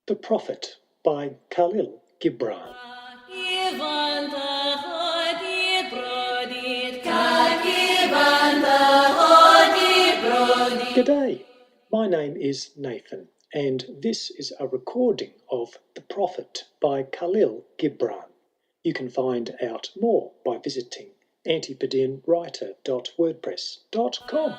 The Prophet by Kahlil Gibran. G'day, my name is Nathan, and this is a recording of The Prophet by Kahlil Gibran. You can find out more by visiting antipodeanwriter.wordpress.com.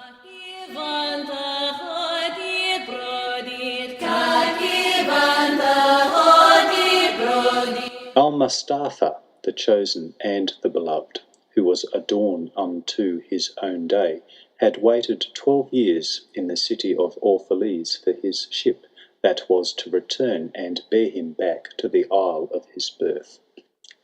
Al-Mustafa, the chosen and the beloved, who was adorned unto his own day, had waited 12 years in the city of Orphalese for his ship that was to return and bear him back to the isle of his birth.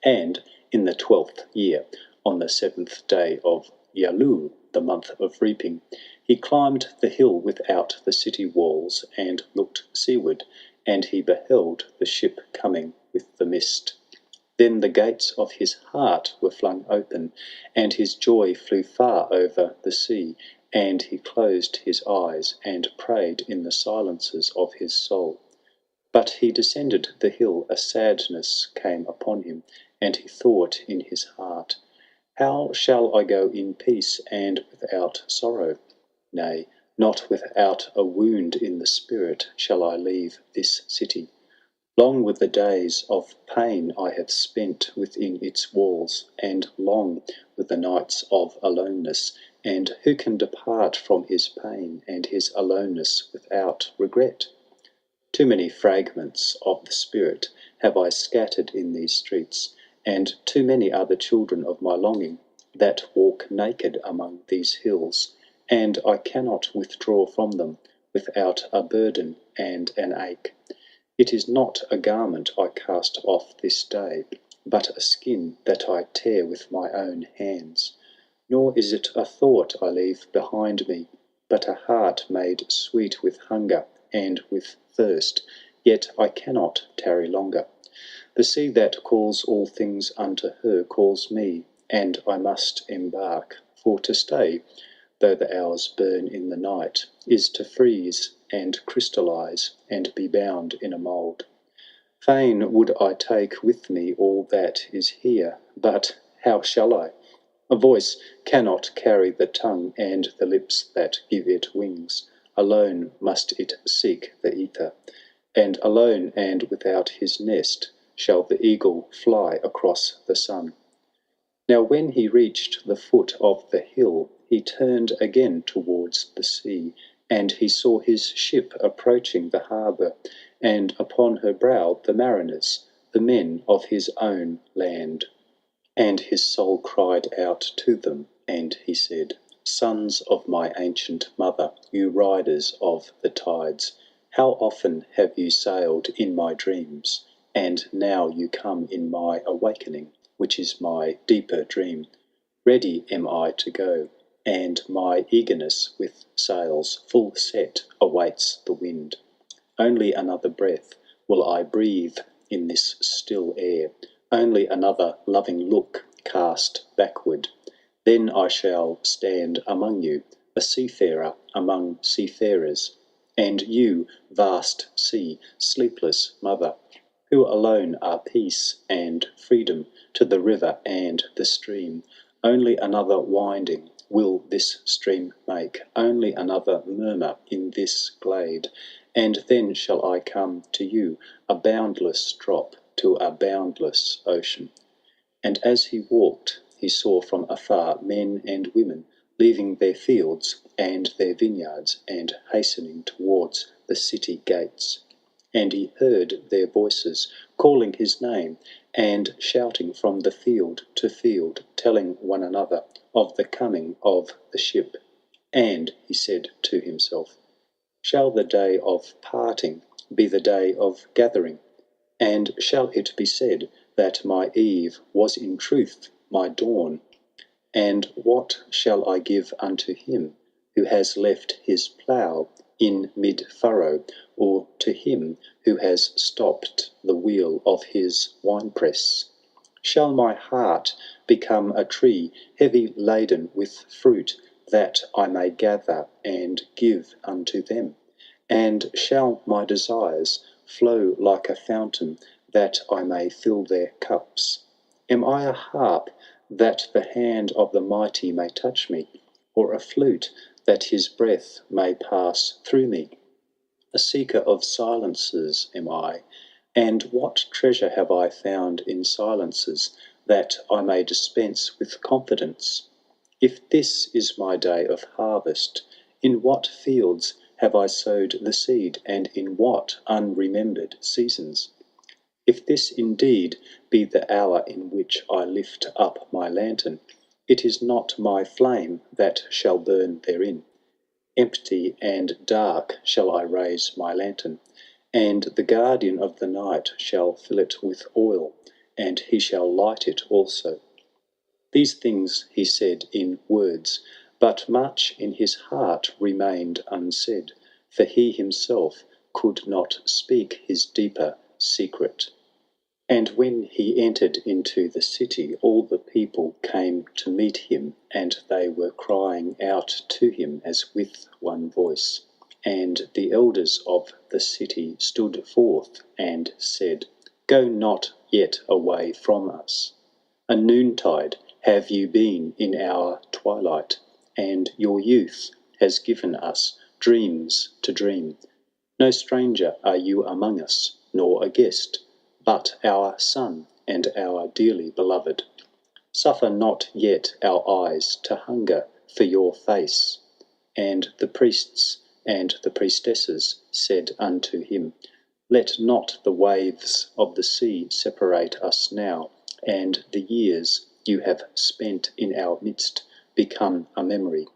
And in the 12th year, on the 7th day of Yalul, the month of reaping, he climbed the hill without the city walls and looked seaward, and he beheld the ship coming with the mist. Then the gates of his heart were flung open, and his joy flew far over the sea, and he closed his eyes and prayed in the silences of his soul. But he descended the hill, a sadness came upon him, and he thought in his heart, how shall I go in peace and without sorrow? Nay, not without a wound in the spirit shall I leave this city. Long with the days of pain I have spent within its walls, and long with the nights of aloneness, and who can depart from his pain and his aloneness without regret? Too many fragments of the spirit have I scattered in these streets, and too many are the children of my longing that walk naked among these hills, and I cannot withdraw from them without a burden and an ache. It is not a garment I cast off this day, but a skin that I tear with my own hands. Nor is it a thought I leave behind me, but a heart made sweet with hunger and with thirst, yet I cannot tarry longer. The sea that calls all things unto her calls me, and I must embark, for to stay, though the hours burn in the night, is to freeze and crystallize and be bound in a mould. Fain would I take with me all that is here, but how shall I? A voice cannot carry the tongue and the lips that give it wings. Alone must it seek the ether, and alone and without his nest shall the eagle fly across the sun. Now when he reached the foot of the hill, he turned again towards the sea, and he saw his ship approaching the harbour, and upon her brow the mariners, the men of his own land. And his soul cried out to them, and he said, Sons of my ancient mother, you riders of the tides, how often have you sailed in my dreams, and now you come in my awakening, which is my deeper dream. Ready am I to go, and my eagerness with sails full set awaits the wind. Only another breath will I breathe in this still air, only another loving look cast backward. Then I shall stand among you, a seafarer among seafarers, and you, vast sea, sleepless mother, who alone are peace and freedom to the river and the stream. Only another winding will this stream make, only another murmur in this glade, and then shall I come to you, a boundless drop to a boundless ocean. And as he walked, he saw from afar men and women leaving their fields and their vineyards and hastening towards the city gates. And he heard their voices calling his name and shouting from the field to field, telling one another of the coming of the ship. And he said to himself, shall the day of parting be the day of gathering? And shall it be said that my eve was in truth my dawn? And what shall I give unto him who has left his plough in mid-furrow, or to him who has stopped the wheel of his winepress? Shall my heart become a tree heavy laden with fruit, that I may gather and give unto them? And shall my desires flow like a fountain, that I may fill their cups? Am I a harp, that the hand of the mighty may touch me, or a flute, that his breath may pass through me? A seeker of silences am I, and what treasure have I found in silences, that I may dispense with confidence? If this is my day of harvest, in what fields have I sowed the seed, and in what unremembered seasons? If this indeed be the hour in which I lift up my lantern, it is not my flame that shall burn therein. Empty and dark shall I raise my lantern, and the guardian of the night shall fill it with oil, and he shall light it also. These things he said in words, but much in his heart remained unsaid, for he himself could not speak his deeper secret. And when he entered into the city, all the people came to meet him, and they were crying out to him as with one voice. And the elders of the city stood forth and said, Go not yet away from us. A noontide have you been in our twilight, and your youth has given us dreams to dream. No stranger are you among us, nor a guest, but our son and our dearly beloved. Suffer not yet our eyes to hunger for your face. And the priests and the priestesses said unto him, Let not the waves of the sea separate us now, and the years you have spent in our midst become a memory.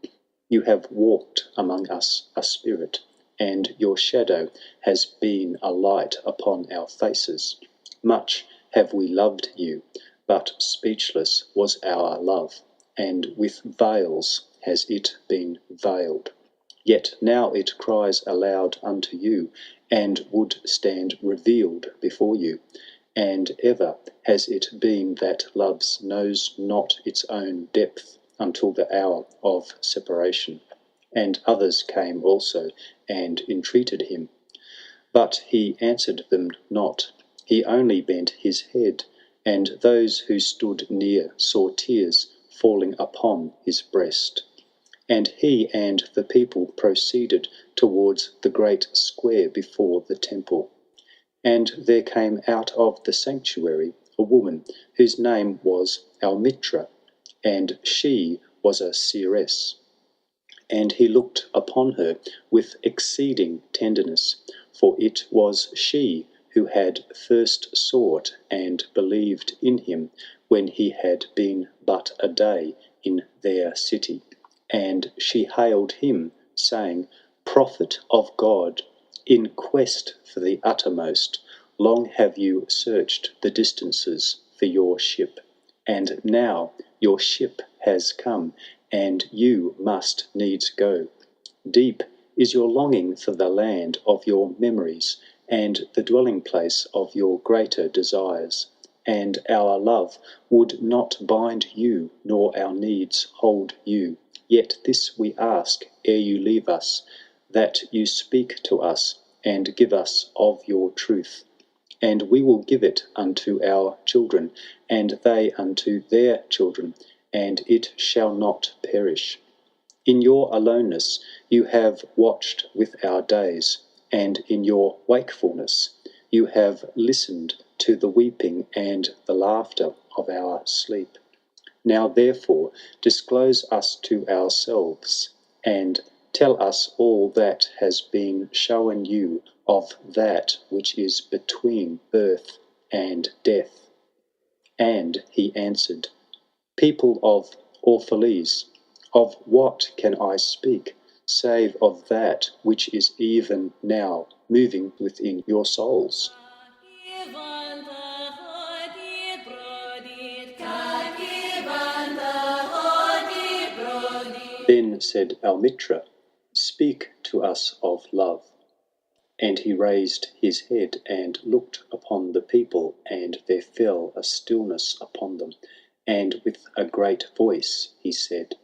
You have walked among us a spirit, and your shadow has been a light upon our faces. Much have we loved you, but speechless was our love, and with veils has it been veiled. Yet now it cries aloud unto you, and would stand revealed before you. And ever has it been that love knows not its own depth until the hour of separation. And others came also and entreated him, but he answered them not. He only bent his head, and those who stood near saw tears falling upon his breast. And he and the people proceeded towards the great square before the temple. And there came out of the sanctuary a woman whose name was Almitra, and she was a seeress. And he looked upon her with exceeding tenderness, for it was she who had first sought and believed in him when he had been but a day in their city. And she hailed him, saying, Prophet of God, in quest for the uttermost, long have you searched the distances for your ship, and now your ship has come, and you must needs go. Deep is your longing for the land of your memories, and the dwelling place of your greater desires. And our love would not bind you, nor our needs hold you. Yet this we ask ere you leave us, that you speak to us, and give us of your truth. And we will give it unto our children, and they unto their children, and it shall not perish. In your aloneness you have watched with our days, and in your wakefulness you have listened to the weeping and the laughter of our sleep. Now therefore disclose us to ourselves, and tell us all that has been shown you of that which is between birth and death. And he answered, People of Orphalese, of what can I speak, save of that which is even now moving within your souls? Then said Almitra, Speak to us of love. And he raised his head and looked upon the people, and there fell a stillness upon them. And with a great voice he said,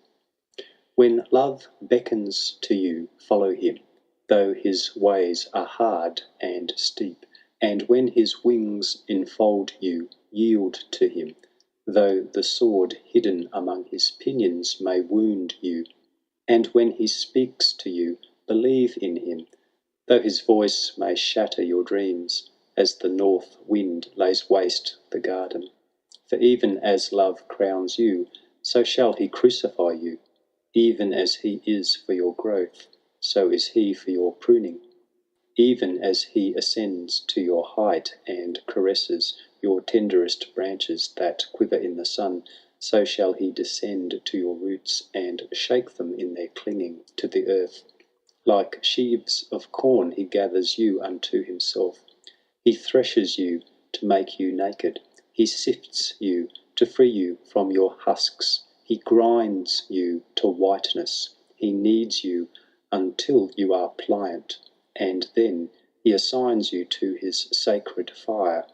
When love beckons to you, follow him, though his ways are hard and steep. And when his wings enfold you, yield to him, though the sword hidden among his pinions may wound you. And when he speaks to you, believe in him, though his voice may shatter your dreams, as the north wind lays waste the garden. For even as love crowns you, so shall he crucify you. Even as he is for your growth, so is he for your pruning. Even as he ascends to your height and caresses your tenderest branches that quiver in the sun, so shall he descend to your roots and shake them in their clinging to the earth. Like sheaves of corn he gathers you unto himself. He threshes you to make you naked. He sifts you to free you from your husks. He grinds you to whiteness. He kneads you until you are pliant. And then he assigns you to his sacred fire,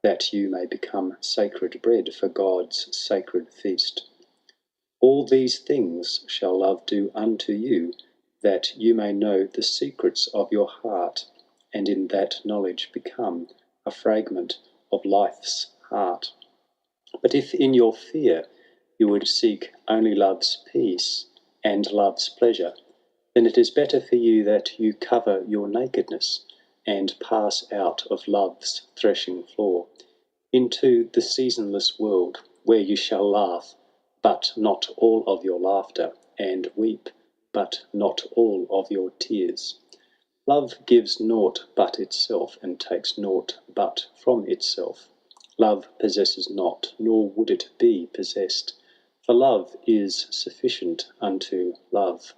that you may become sacred bread for God's sacred feast. All these things shall love do unto you, that you may know the secrets of your heart, and in that knowledge become a fragment of life's heart. But if in your fear you would seek only love's peace and love's pleasure, then it is better for you that you cover your nakedness and pass out of love's threshing floor into the seasonless world, where you shall laugh, but not all of your laughter, and weep, but not all of your tears. Love gives naught but itself, and takes naught but from itself. Love possesses not, nor would it be possessed, for love is sufficient unto love.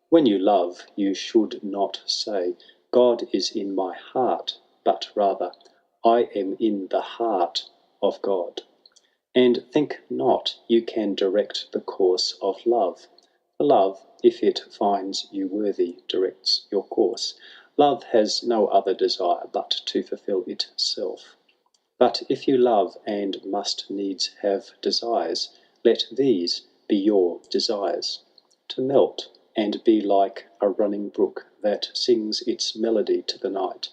When you love, you should not say, God is in my heart, but rather, I am in the heart of God. And think not you can direct the course of love. For love, if it finds you worthy, directs your course. Love has no other desire but to fulfil itself. But if you love and must needs have desires, let these be your desires: to melt and be like a running brook that sings its melody to the night,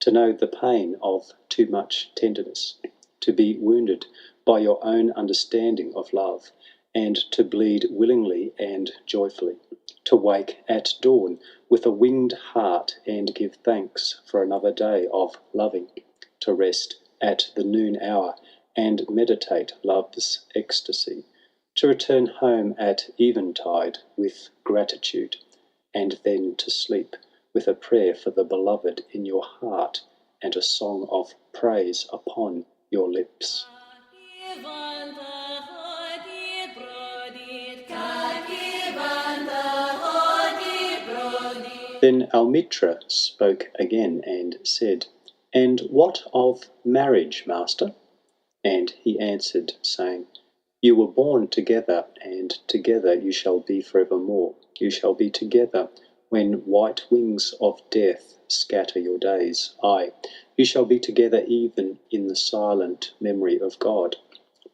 to know the pain of too much tenderness, to be wounded by your own understanding of love, and to bleed willingly and joyfully, to wake at dawn with a winged heart and give thanks for another day of loving, to rest at the noon hour and meditate love's ecstasy, to return home at eventide with gratitude, and then to sleep with a prayer for the beloved in your heart and a song of praise upon your lips. Then Almitra spoke again and said, And what of marriage, master? And he answered, saying, You were born together, and together you shall be forevermore. You shall be together when white wings of death scatter your days. Aye, you shall be together even in the silent memory of God.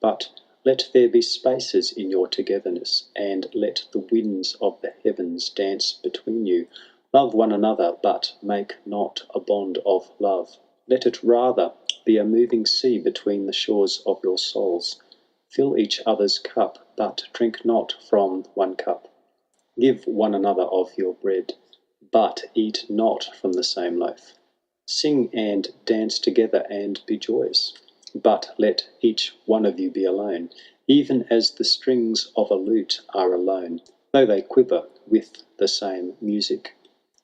But let there be spaces in your togetherness, and let the winds of the heavens dance between you. Love one another, but make not a bond of love. Let it rather be a moving sea between the shores of your souls. Fill each other's cup, but drink not from one cup. Give one another of your bread, but eat not from the same loaf. Sing and dance together and be joyous, but let each one of you be alone, even as the strings of a lute are alone, though they quiver with the same music.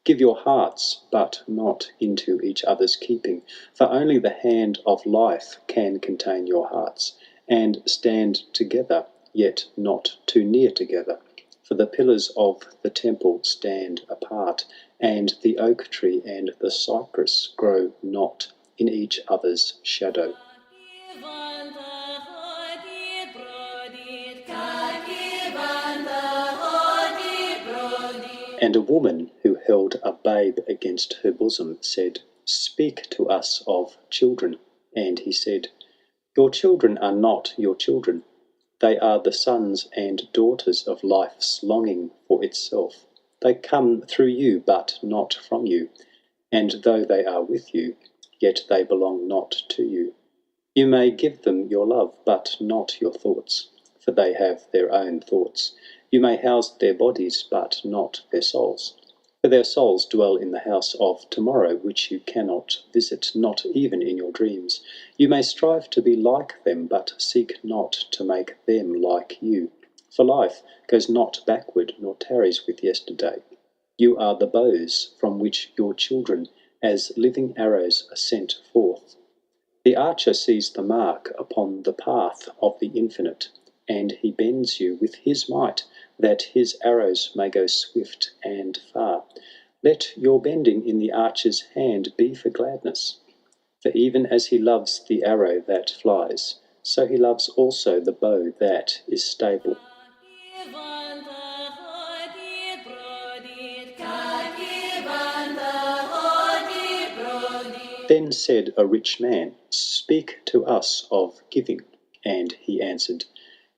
Give your hearts, but not into each other's keeping, for only the hand of life can contain your hearts, and stand together, yet not too near together. For the pillars of the temple stand apart, and the oak tree and the cypress grow not in each other's shadow. And a woman who held a babe against her bosom said, Speak to us of children. And he said, Your children are not your children. They are the sons and daughters of life's longing for itself. They come through you, but not from you. And though they are with you, yet they belong not to you. You may give them your love, but not your thoughts, for they have their own thoughts. You may house their bodies, but not their souls, for their souls dwell in the house of tomorrow, which you cannot visit, not even in your dreams. You may strive to be like them, but seek not to make them like you, for life goes not backward, nor tarries with yesterday. You are the bows from which your children, as living arrows, are sent forth. The archer sees the mark upon the path of the infinite, and he bends you with his might, that his arrows may go swift and far. Let your bending in the archer's hand be for gladness, for even as he loves the arrow that flies, so he loves also the bow that is stable. Then said a rich man, "Speak to us of giving." And he answered,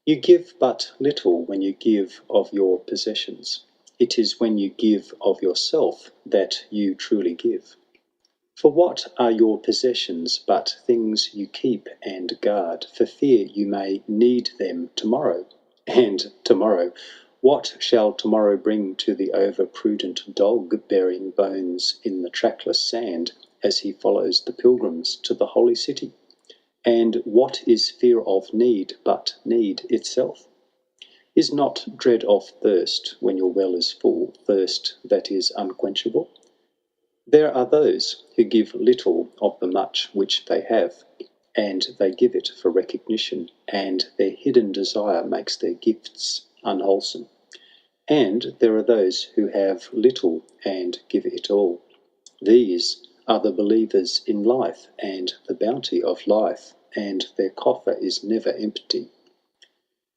"You give but little when you give of your possessions. It is when you give of yourself that you truly give. For what are your possessions but things you keep and guard, for fear you may need them tomorrow? And tomorrow, what shall tomorrow bring to the over-prudent dog, burying bones in the trackless sand as he follows the pilgrims to the holy city? And what is fear of need but need itself? Is not dread of thirst, when your well is full, thirst that is unquenchable? There are those who give little of the much which they have, and they give it for recognition, and their hidden desire makes their gifts unwholesome. And there are those who have little and give it all. These are the believers in life and the bounty of life, and their coffer is never empty.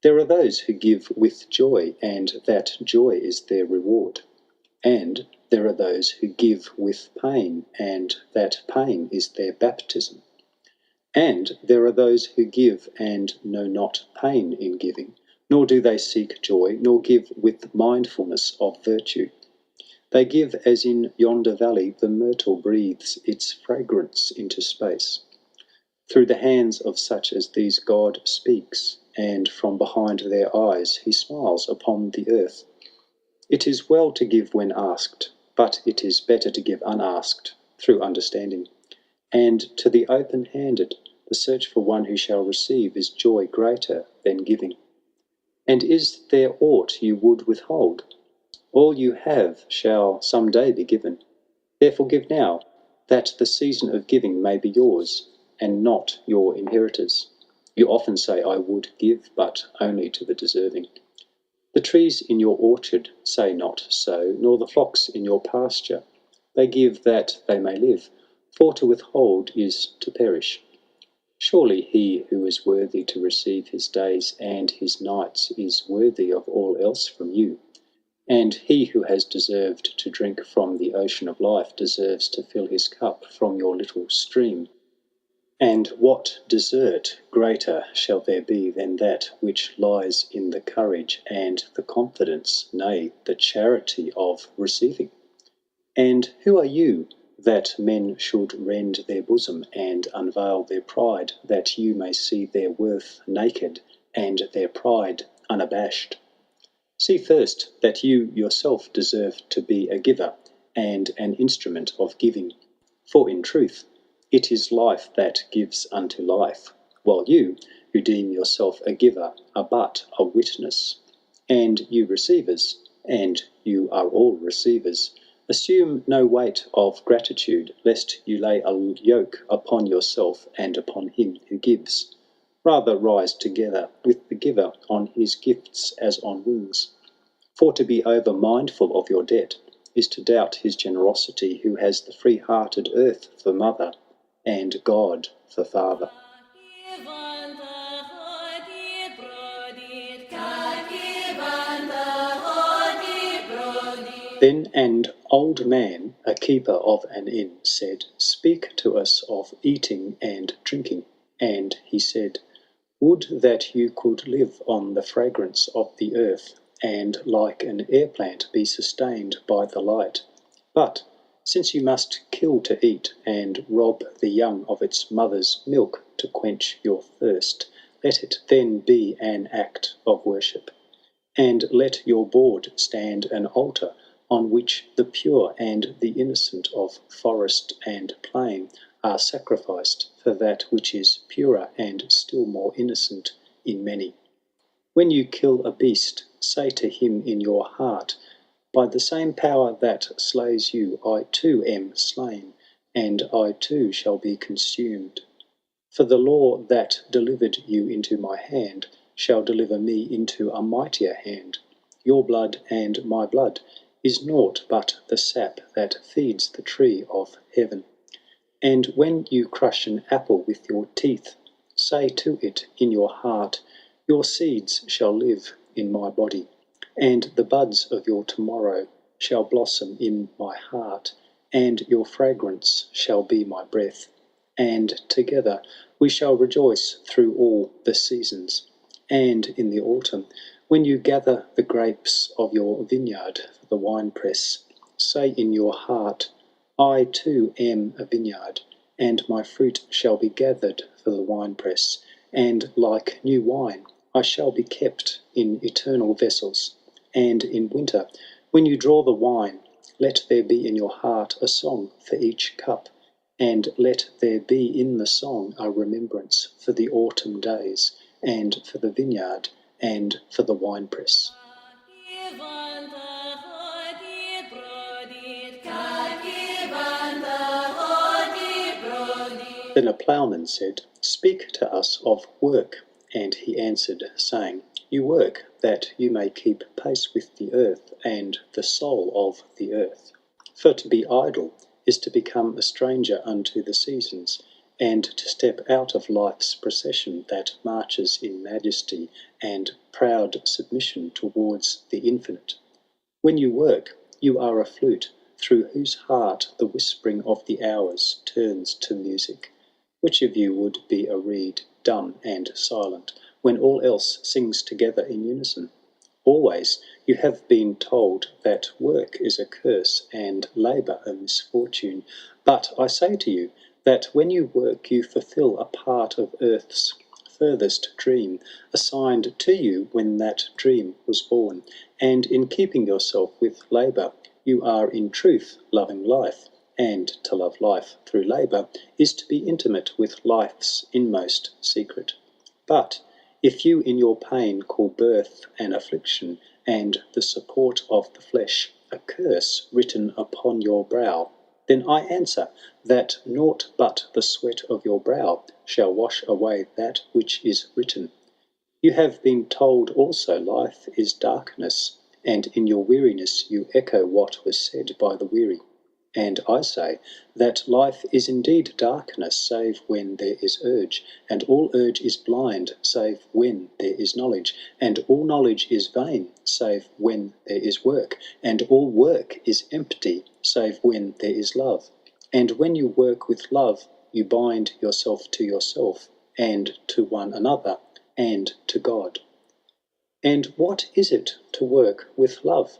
There are those who give with joy, and that joy is their reward. And there are those who give with pain, and that pain is their baptism. And there are those who give and know not pain in giving, nor do they seek joy, nor give with mindfulness of virtue. They give as in yonder valley the myrtle breathes its fragrance into space. Through the hands of such as these God speaks, and from behind their eyes he smiles upon the earth. It is well to give when asked, but it is better to give unasked, through understanding. And to the open-handed, the search for one who shall receive is joy greater than giving. And is there aught you would withhold? All you have shall some day be given. Therefore give now, that the season of giving may be yours, and not your inheritors. You often say, I would give, but only to the deserving. The trees in your orchard say not so, nor the flocks in your pasture. They give that they may live, for to withhold is to perish. Surely he who is worthy to receive his days and his nights is worthy of all else from you. And he who has deserved to drink from the ocean of life deserves to fill his cup from your little stream. And what desert greater shall there be than that which lies in the courage and the confidence, nay, the charity of receiving? And who are you, that men should rend their bosom and unveil their pride, that you may see their worth naked and their pride unabashed? See first that you yourself deserve to be a giver and an instrument of giving. For in truth, it is life that gives unto life, while you, who deem yourself a giver, are but a witness. And you receivers, and you are all receivers, assume no weight of gratitude, lest you lay a yoke upon yourself and upon him who gives. Rather rise together with the giver on his gifts as on wings. For to be over mindful of your debt is to doubt his generosity, who has the free-hearted earth for mother and God for father. Then an old man, a keeper of an inn, said, Speak to us of eating and drinking. And he said, Would that you could live on the fragrance of the earth, and like an air plant be sustained by the light. But Since you must kill to eat, and rob the young of its mother's milk to quench your thirst, let it then be an act of worship. And let your board stand an altar, on which the pure and the innocent of forest and plain are sacrificed for that which is purer and still more innocent in many. When you kill a beast, say to him in your heart, by the same power that slays you, I too am slain, and I too shall be consumed. For the law that delivered you into my hand shall deliver me into a mightier hand. Your blood and my blood is naught but the sap that feeds the tree of heaven. And when you crush an apple with your teeth, say to it in your heart, your seeds shall live in my body, and the buds of your tomorrow shall blossom in my heart, and your fragrance shall be my breath. And together we shall rejoice through all the seasons. And in the autumn, when you gather the grapes of your vineyard for the winepress, say in your heart, I too am a vineyard, and my fruit shall be gathered for the winepress, and like new wine I shall be kept in eternal vessels. And in winter, when you draw the wine, let there be in your heart a song for each cup, and let there be in the song a remembrance for the autumn days, and for the vineyard, and for the winepress. Then a ploughman said, Speak to us of work. And he answered, saying, You work that you may keep pace with the earth and the soul of the earth. For to be idle is to become a stranger unto the seasons, and to step out of life's procession that marches in majesty and proud submission towards the infinite. When you work, you are a flute, through whose heart the whispering of the hours turns to music. Which of you would be a reed, dumb and silent, when all else sings together in unison? Always you have been told that work is a curse and labour a misfortune. But I say to you that when you work you fulfil a part of earth's furthest dream, assigned to you when that dream was born, and in keeping yourself with labour you are in truth loving life. And to love life through labour is to be intimate with life's inmost secret. But if you in your pain call birth an affliction, and the support of the flesh a curse written upon your brow, then I answer that naught but the sweat of your brow shall wash away that which is written. You have been told also life is darkness, and in your weariness you echo what was said by the weary. And I say that life is indeed darkness, save when there is urge, and all urge is blind, save when there is knowledge, and all knowledge is vain, save when there is work, and all work is empty, save when there is love. And when you work with love, you bind yourself to yourself, and to one another, and to God. And what is it to work with love?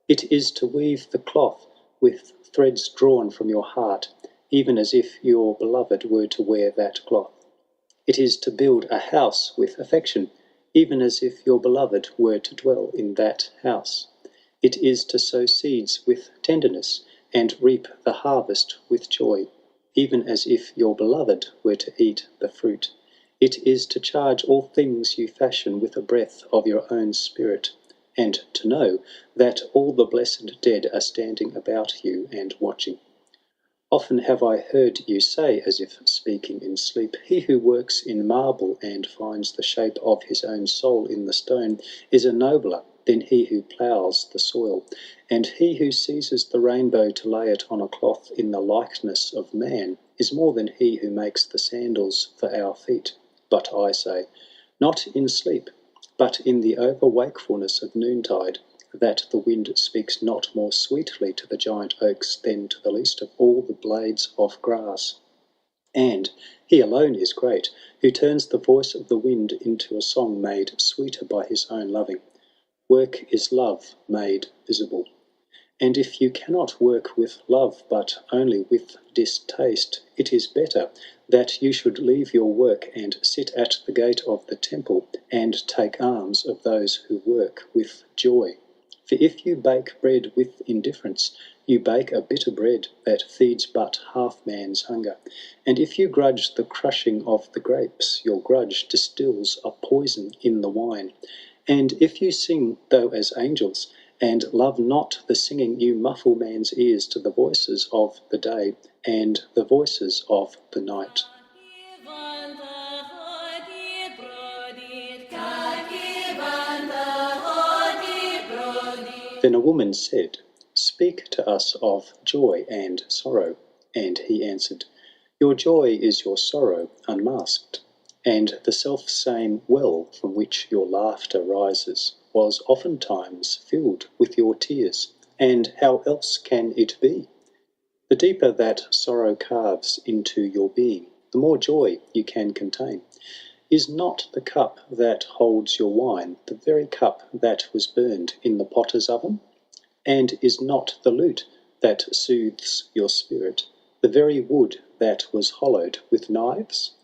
It is to weave the cloth with threads drawn from your heart, even as if your beloved were to wear that cloth. It is to build a house with affection, even as if your beloved were to dwell in that house. It is to sow seeds with tenderness, and reap the harvest with joy, even as if your beloved were to eat the fruit. It is to charge all things you fashion with a breath of your own spirit, and to know that all the blessed dead are standing about you and watching. Often have I heard you say, as if speaking in sleep, He who works in marble and finds the shape of his own soul in the stone is a nobler than he who ploughs the soil, and he who seizes the rainbow to lay it on a cloth in the likeness of man is more than he who makes the sandals for our feet. But I say, not in sleep, but in the over-wakefulness of noontide, that the wind speaks not more sweetly to the giant oaks than to the least of all the blades of grass. And he alone is great, who turns the voice of the wind into a song made sweeter by his own loving. Work is love made visible. And if you cannot work with love, but only with distaste, it is better that you should leave your work and sit at the gate of the temple and take alms of those who work with joy. For if you bake bread with indifference, you bake a bitter bread that feeds but half man's hunger. And if you grudge the crushing of the grapes, your grudge distills a poison in the wine. And if you sing, though as angels, and love not the singing, you muffle man's ears to the voices of the day and the voices of the night. Then a woman said, "Speak to us of joy and sorrow." And he answered, "Your joy is your sorrow unmasked, and the self-same well from which your laughter rises was oftentimes filled with your tears, and how else can it be? The deeper that sorrow carves into your being, the more joy you can contain. Is not the cup that holds your wine the very cup that was burned in the potter's oven? And is not the lute that soothes your spirit the very wood that was hollowed with knives?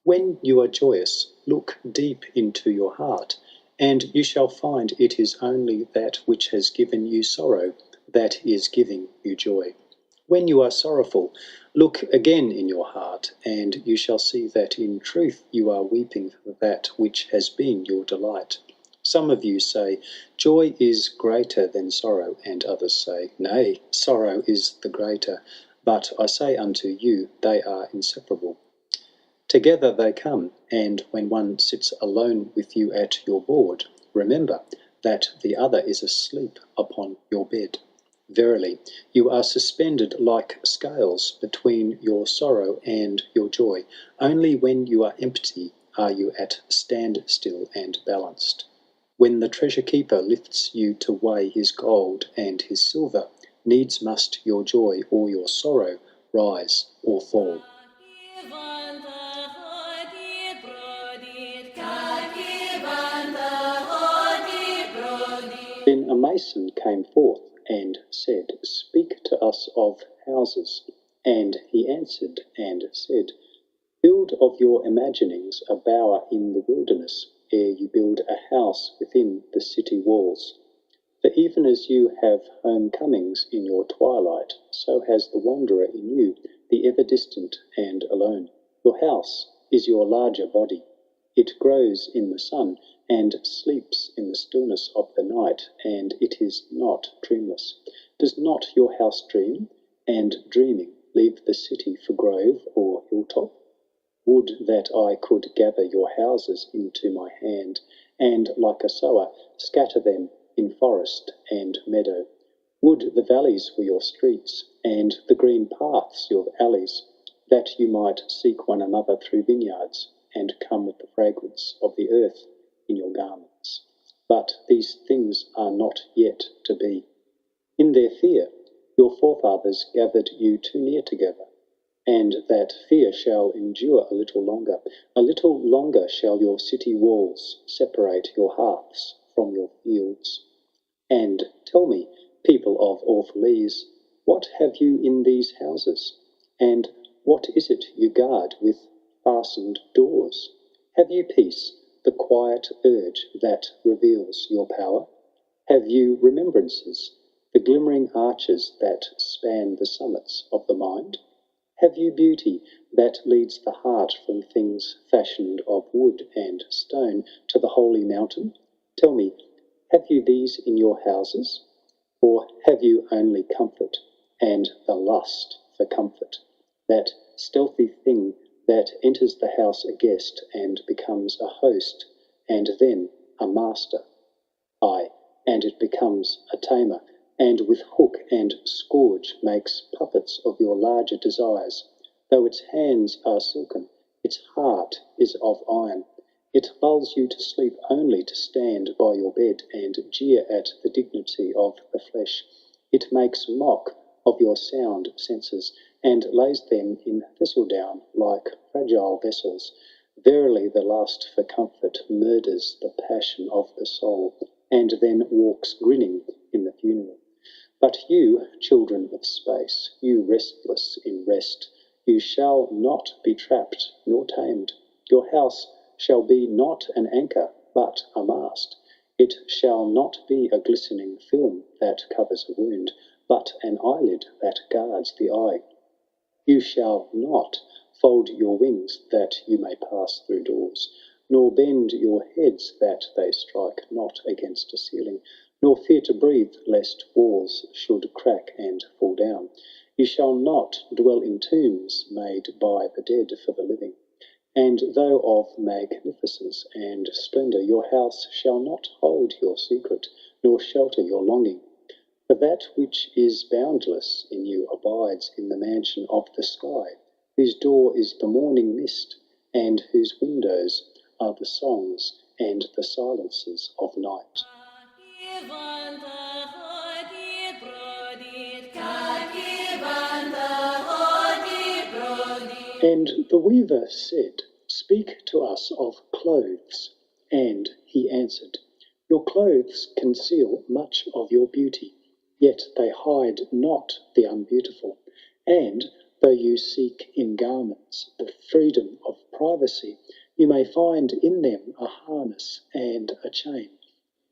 When you are joyous, look deep into your heart, and you shall find it is only that which has given you sorrow that is giving you joy. When you are sorrowful, look again in your heart, and you shall see that in truth you are weeping for that which has been your delight. Some of you say, "Joy is greater than sorrow," and others say, "Nay, sorrow is the greater." But I say unto you, they are inseparable. Together they come, and when one sits alone with you at your board, remember that the other is asleep upon your bed. Verily, you are suspended like scales between your sorrow and your joy. Only when you are empty are you at standstill and balanced. When the treasure-keeper lifts you to weigh his gold and his silver, needs must your joy or your sorrow rise or fall. Then a mason came forth and said, "Speak to us of houses." And he answered and said, "Build of your imaginings a bower in the wilderness, ere you build a house within the city walls. For even as you have homecomings in your twilight, so has the wanderer in you, the ever-distant and alone. Your house is your larger body. It grows in the sun, and sleeps in the stillness of the night, and it is not dreamless. Does not your house dream, and dreaming leave the city for grove or hilltop? Would that I could gather your houses into my hand, and like a sower scatter them in forest and meadow. Would the valleys were your streets, and the green paths your alleys, that you might seek one another through vineyards, and come with the fragrance of the earth in your garments. But these things are not yet to be. In their fear your forefathers gathered you too near together, and that fear shall endure a little longer. A little longer shall your city walls separate your hearths from your fields. And tell me, people of Orphalese, what have you in these houses? And what is it you guard with fastened doors? Have you peace, the quiet urge that reveals your power? Have you remembrances, the glimmering arches that span the summits of the mind? Have you beauty that leads the heart from things fashioned of wood and stone to the holy mountain? Tell me, have you these in your houses? Or have you only comfort, and the lust for comfort, that stealthy thing that enters the house a guest and becomes a host, and then a master? Ay, and it becomes a tamer, and with hook and scourge makes puppets of your larger desires. Though its hands are silken, its heart is of iron. It lulls you to sleep only to stand by your bed and jeer at the dignity of the flesh. It makes mock of your sound senses, and lays them in thistledown like fragile vessels. Verily the lust for comfort murders the passion of the soul, and then walks grinning in the funeral. But you, children of space, you restless in rest, you shall not be trapped nor tamed. Your house shall be not an anchor, but a mast. It shall not be a glistening film that covers a wound, but an eyelid that guards the eye. You shall not fold your wings that you may pass through doors, nor bend your heads that they strike not against a ceiling, nor fear to breathe lest walls should crack and fall down. You shall not dwell in tombs made by the dead for the living. And though of magnificence and splendour, your house shall not hold your secret, nor shelter your longing. For that which is boundless in you abides in the mansion of the sky, whose door is the morning mist, and whose windows are the songs and the silences of night. And the weaver said, Speak to us of clothes. And he answered, Your clothes conceal much of your beauty, yet they hide not the unbeautiful. And though you seek in garments the freedom of privacy, you may find in them a harness and a chain.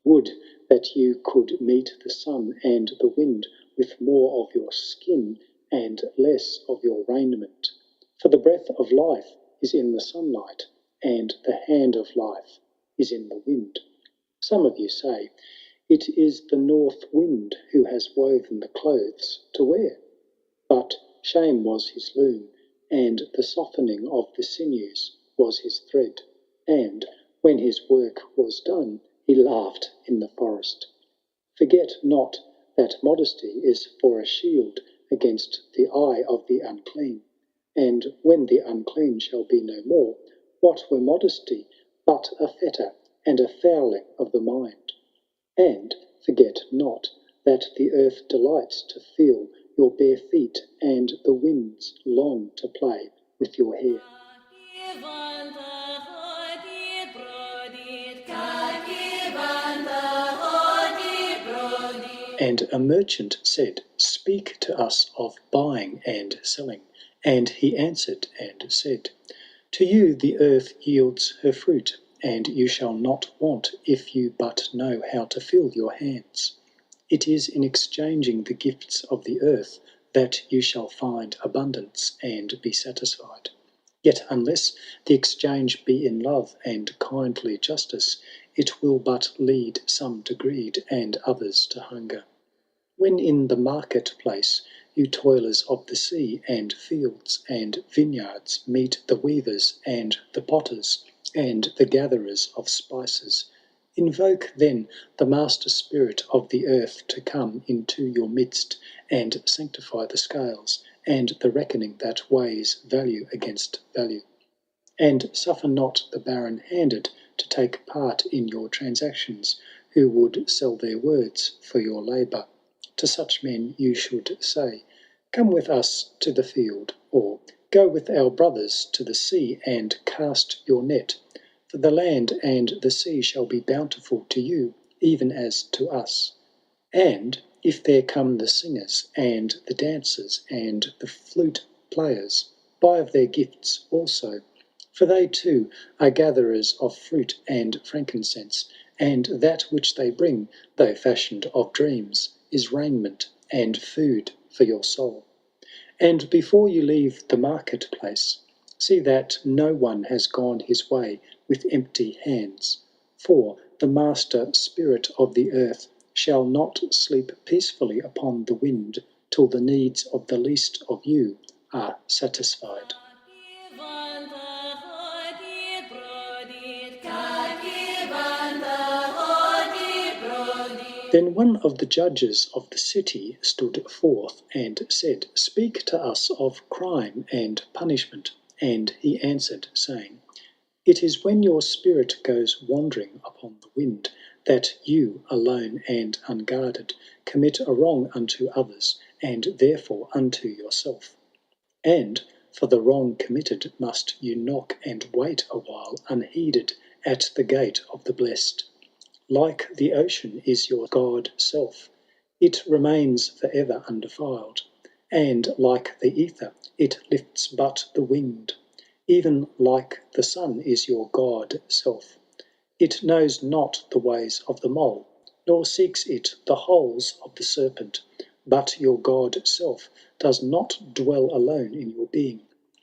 Would that you could meet the sun and the wind with more of your skin and less of your raiment. For the breath of life is in the sunlight, and the hand of life is in the wind. Some of you say, It is the north wind who has woven the clothes to wear. But shame was his loom, and the softening of the sinews was his thread. And when his work was done, he laughed in the forest. Forget not that modesty is for a shield against the eye of the unclean. And when the unclean shall be no more, what were modesty but a fetter and a fouling of the mind? And forget not that the earth delights to feel your bare feet, and the winds long to play with your hair. And a merchant said, Speak to us of buying and selling. And he answered and said, To you the earth yields her fruit, and you shall not want if you but know how to fill your hands. It is in exchanging the gifts of the earth that you shall find abundance and be satisfied. Yet unless the exchange be in love and kindly justice, it will but lead some to greed and others to hunger. When in the market-place you toilers of the sea and fields and vineyards meet the weavers and the potters and the gatherers of spices, invoke then the master spirit of the earth to come into your midst and sanctify the scales and the reckoning that weighs value against value. And suffer not the barren-handed to take part in your transactions, who would sell their words for your labour. To such men you should say, Come with us to the field, or go with our brothers to the sea and cast your net. For the land and the sea shall be bountiful to you, even as to us. And if there come the singers and the dancers and the flute players, buy of their gifts also. For they too are gatherers of fruit and frankincense, and that which they bring, though fashioned of dreams, is raiment and food for your soul. And before you leave the market-place, see that no one has gone his way with empty hands. For the master spirit of the earth shall not sleep peacefully upon the wind till the needs of the least of you are satisfied. Then one of the judges of the city stood forth and said, Speak to us of crime and punishment. And he answered, saying, It is when your spirit goes wandering upon the wind, that you, alone and unguarded, commit a wrong unto others, and therefore unto yourself. And for the wrong committed must you knock and wait a while unheeded at the gate of the blessed. Like the ocean is your God self, It remains for ever undefiled, and like the ether it lifts but the winged. Even like the sun is your God self. It knows not the ways of the mole, nor seeks it the holes of the serpent. But your God self does not dwell alone in your being.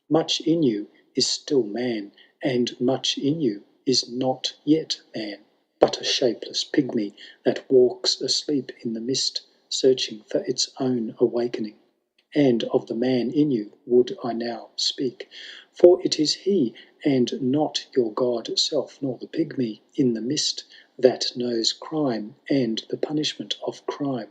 Much in you is still man, and much in you is not yet man, but a shapeless pygmy that walks asleep in the mist, searching for its own awakening. And of the man in you would I now speak, for it is he, and not your God self, nor the pygmy in the mist, that knows crime and the punishment of crime.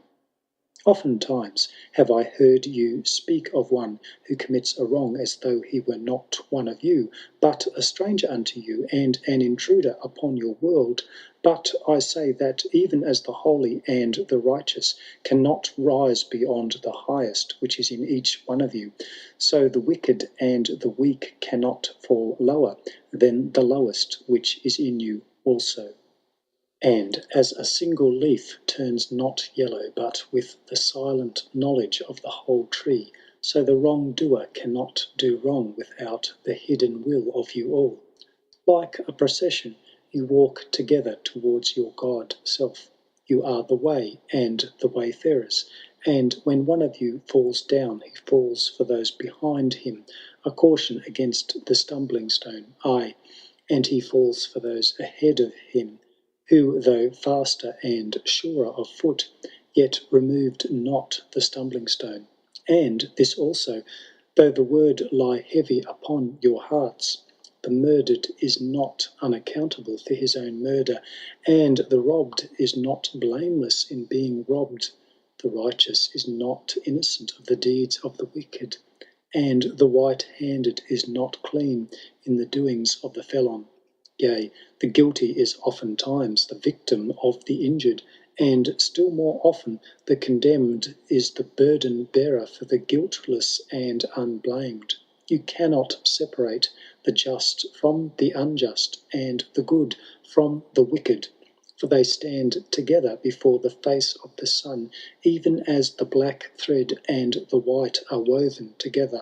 Oftentimes have I heard you speak of one who commits a wrong as though he were not one of you, but a stranger unto you, and an intruder upon your world. But I say that even as the holy and the righteous cannot rise beyond the highest which is in each one of you, so the wicked and the weak cannot fall lower than the lowest which is in you also. And as a single leaf turns not yellow but with the silent knowledge of the whole tree, so the wrong-doer cannot do wrong without the hidden will of you all. Like a procession, you walk together towards your God self. You are the way and the wayfarers, and when one of you falls down, he falls for those behind him, a caution against the stumbling stone, ay, and he falls for those ahead of him, who, though faster and surer of foot, yet removed not the stumbling stone. And this also, though the word lie heavy upon your hearts, the murdered is not unaccountable for his own murder, and the robbed is not blameless in being robbed. The righteous is not innocent of the deeds of the wicked, and the white-handed is not clean in the doings of the felon. Yea, the guilty is oftentimes the victim of the injured, and still more often the condemned is the burden-bearer for the guiltless and unblamed. You cannot separate the just from the unjust, and the good from the wicked, for they stand together before the face of the sun, even as the black thread and the white are woven together.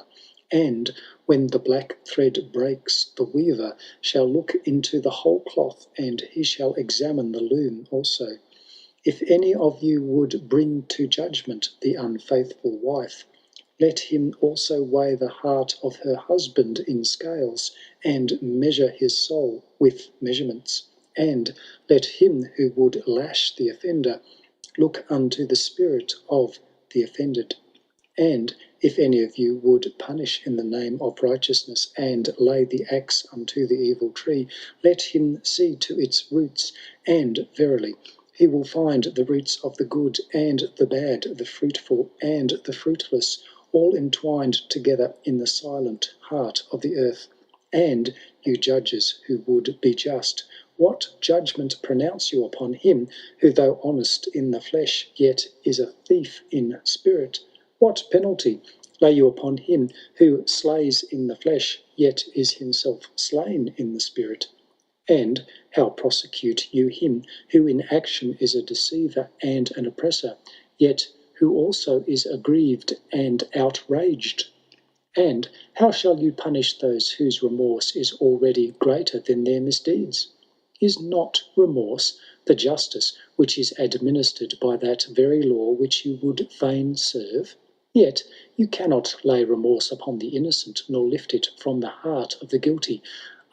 And when the black thread breaks, the weaver shall look into the whole cloth, and he shall examine the loom also. If any of you would bring to judgment the unfaithful wife, let him also weigh the heart of her husband in scales, and measure his soul with measurements. And let him who would lash the offender look unto the spirit of the offended. And if any of you would punish in the name of righteousness, and lay the axe unto the evil tree, let him see to its roots, and verily he will find the roots of the good and the bad, the fruitful and the fruitless, all entwined together in the silent heart of the earth. And you judges who would be just, what judgment pronounce you upon him who, though honest in the flesh, yet is a thief in spirit? What penalty lay you upon him who slays in the flesh, yet is himself slain in the spirit? And how prosecute you him who in action is a deceiver and an oppressor, yet who also is aggrieved and outraged? And how shall you punish those whose remorse is already greater than their misdeeds? Is not remorse the justice which is administered by that very law which you would fain serve? Yet you cannot lay remorse upon the innocent, nor lift it from the heart of the guilty.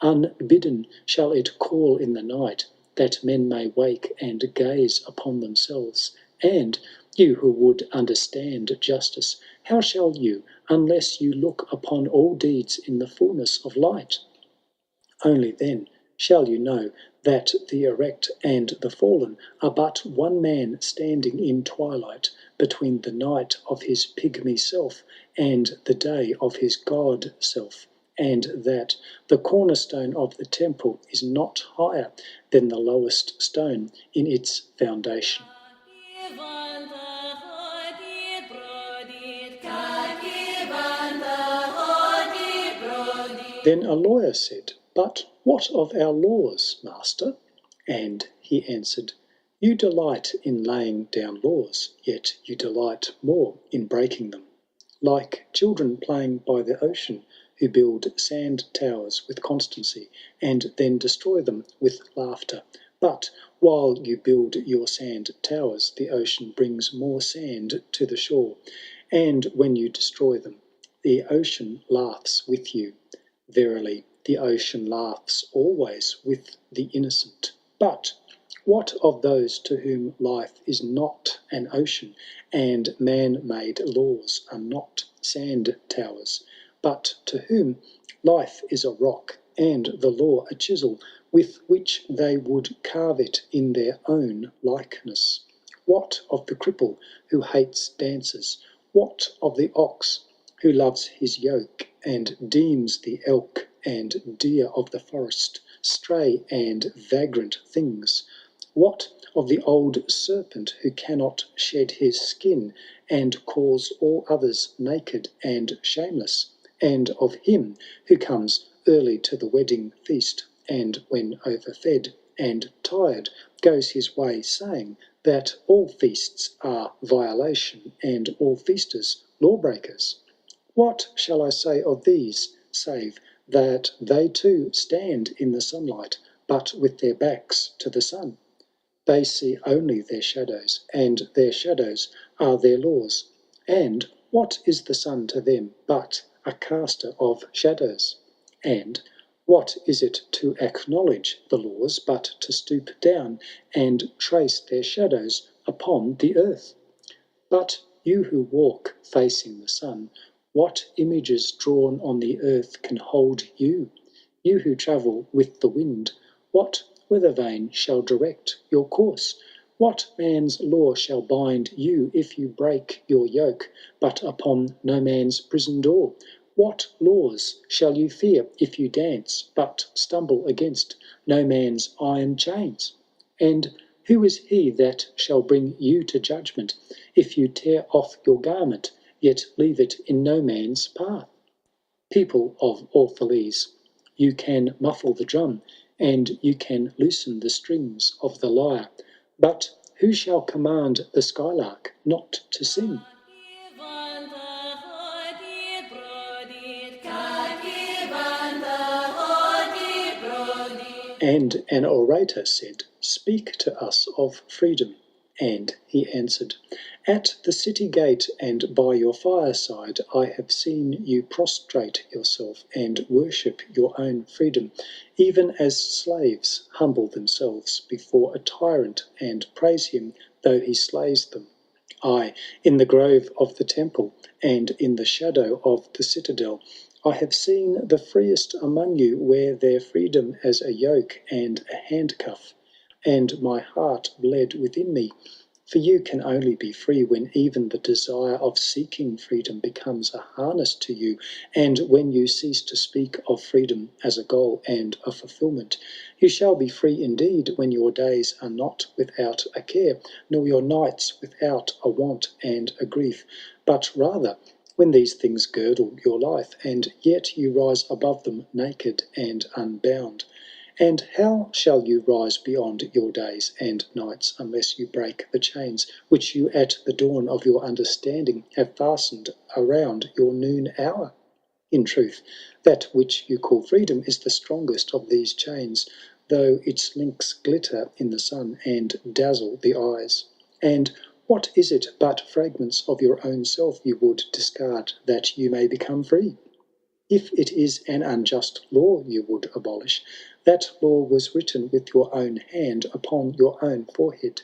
Unbidden shall it call in the night, that men may wake and gaze upon themselves. And you who would understand justice, how shall you, unless you look upon all deeds in the fullness of light? Only then shall you know that the erect and the fallen are but one man standing in twilight between the night of his pygmy self and the day of his God self, and that the cornerstone of the temple is not higher than the lowest stone in its foundation. Then a lawyer said, "But what of our laws, master?" And he answered, You delight in laying down laws, yet you delight more in breaking them. Like children playing by the ocean, who build sand towers with constancy, and then destroy them with laughter. But while you build your sand towers, the ocean brings more sand to the shore, and when you destroy them, the ocean laughs with you. Verily, the ocean laughs always with the innocent. But what of those to whom life is not an ocean, and man-made laws are not sand towers, but to whom life is a rock, and the law a chisel, with which they would carve it in their own likeness? What of the cripple who hates dances? What of the ox who loves his yoke, and deems the elk and deer of the forest stray and vagrant things? What of the old serpent who cannot shed his skin, and calls all others naked and shameless? And of him who comes early to the wedding feast, and when overfed and tired goes his way, saying that all feasts are violation, and all feasters lawbreakers? What shall I say of these, save that they too stand in the sunlight, but with their backs to the sun? They see only their shadows, and their shadows are their laws. And what is the sun to them but a caster of shadows? And what is it to acknowledge the laws but to stoop down and trace their shadows upon the earth? But you who walk facing the sun, what images drawn on the earth can hold you? You who travel with the wind, what weather vane shall direct your course? What man's law shall bind you if you break your yoke, but upon no man's prison door? What laws shall you fear if you dance, but stumble against no man's iron chains? And who is he that shall bring you to judgment if you tear off your garment, yet leave it in no man's path? People of Orphalese, you can muffle the drum, and you can loosen the strings of the lyre, but who shall command the skylark not to sing? And an orator said, "Speak to us of freedom." And he answered, "At the city gate and by your fireside I have seen you prostrate yourself and worship your own freedom, even as slaves humble themselves before a tyrant and praise him though he slays them. Ay, in the grove of the temple and in the shadow of the citadel, I have seen the freest among you wear their freedom as a yoke and a handcuff, and my heart bled within me. For you can only be free when even the desire of seeking freedom becomes a harness to you, and when you cease to speak of freedom as a goal and a fulfilment. You shall be free indeed when your days are not without a care, nor your nights without a want and a grief, but rather when these things girdle your life, and yet you rise above them naked and unbound. And how shall you rise beyond your days and nights unless you break the chains which you at the dawn of your understanding have fastened around your noon hour? In truth, that which you call freedom is the strongest of these chains, though its links glitter in the sun and dazzle the eyes. And what is it but fragments of your own self you would discard that you may become free? If it is an unjust law you would abolish, that law was written with your own hand upon your own forehead.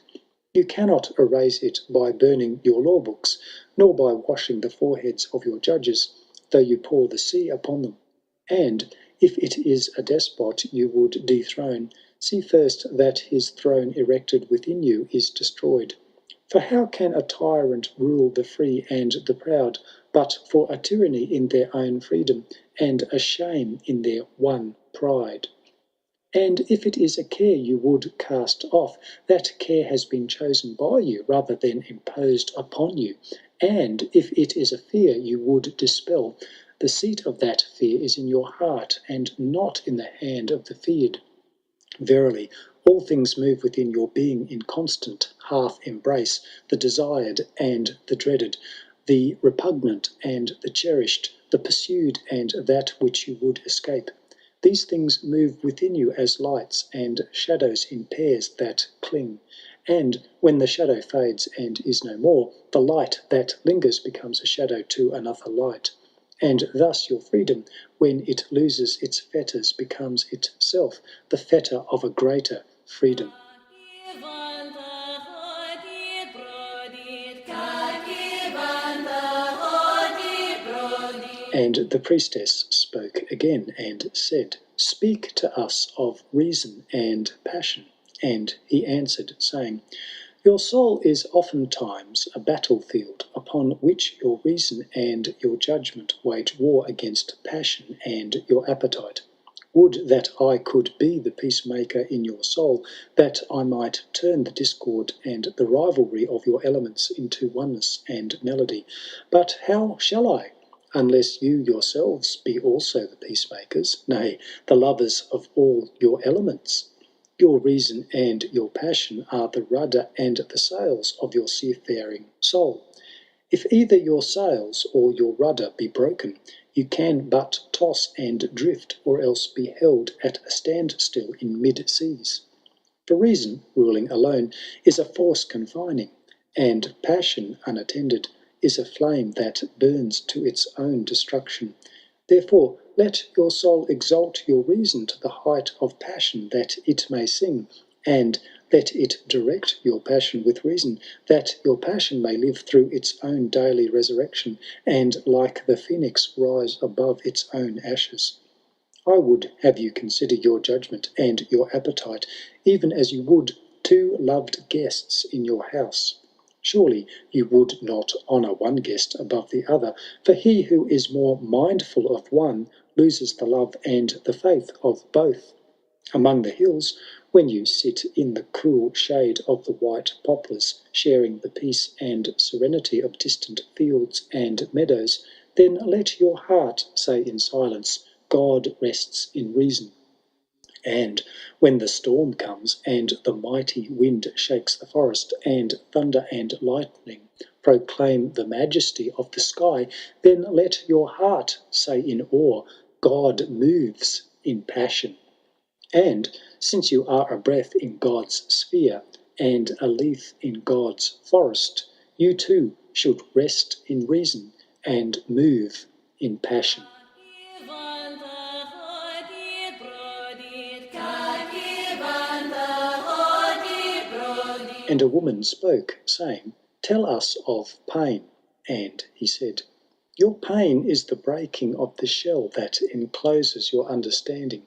You cannot erase it by burning your law books, nor by washing the foreheads of your judges, though you pour the sea upon them. And if it is a despot you would dethrone, see first that his throne erected within you is destroyed. For how can a tyrant rule the free and the proud, but for a tyranny in their own freedom, and a shame in their one pride? And if it is a care you would cast off, that care has been chosen by you rather than imposed upon you. And if it is a fear you would dispel, the seat of that fear is in your heart, and not in the hand of the feared. Verily, All things move within your being in constant half-embrace, the desired and the dreaded, the repugnant and the cherished, the pursued and that which you would escape. These things move within you as lights and shadows in pairs that cling. And when the shadow fades and is no more, the light that lingers becomes a shadow to another light. And thus your freedom, when it loses its fetters, becomes itself the fetter of a greater freedom. And the priestess spoke again and said, "Speak to us of reason and passion." And he answered, saying, "Your soul is oftentimes a battlefield upon which your reason and your judgment wage war against passion and your appetite. Would that I could be the peacemaker in your soul, that I might turn the discord and the rivalry of your elements into oneness and melody. But how shall I? Unless you yourselves be also the peacemakers, nay, the lovers of all your elements. Your reason and your passion are the rudder and the sails of your seafaring soul. If either your sails or your rudder be broken, you can but toss and drift, or else be held at a standstill in mid-seas. For reason, ruling alone, is a force confining, and passion unattended is a flame that burns to its own destruction. Therefore, let your soul exalt your reason to the height of passion, that it may sing, and let it direct your passion with reason, that your passion may live through its own daily resurrection, and like the phoenix rise above its own ashes. I would have you consider your judgment and your appetite, even as you would two loved guests in your house. Surely you would not honour one guest above the other, for he who is more mindful of one loses the love and the faith of both. Among the hills, when you sit in the cool shade of the white poplars, sharing the peace and serenity of distant fields and meadows, then let your heart say in silence, God rests in reason. And when the storm comes, and the mighty wind shakes the forest, and thunder and lightning proclaim the majesty of the sky, then let your heart say in awe, God moves in passion. And since you are a breath in God's sphere, and a leaf in God's forest, you too should rest in reason, and move in passion. And a woman spoke, saying, "Tell us of pain." And he said, "Your pain is the breaking of the shell that encloses your understanding.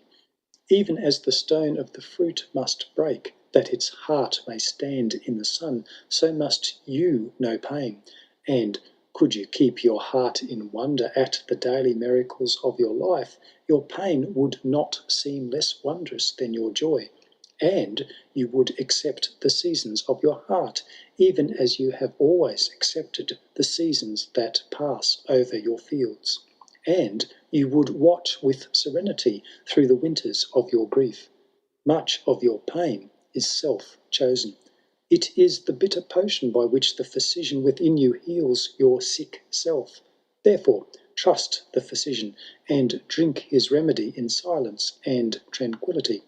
Even as the stone of the fruit must break, that its heart may stand in the sun, so must you know pain. And could you keep your heart in wonder at the daily miracles of your life, your pain would not seem less wondrous than your joy. And you would accept the seasons of your heart, even as you have always accepted the seasons that pass over your fields. And you would watch with serenity through the winters of your grief. Much of your pain is self-chosen. It is the bitter potion by which the physician within you heals your sick self. Therefore, trust the physician, and drink his remedy in silence and tranquillity.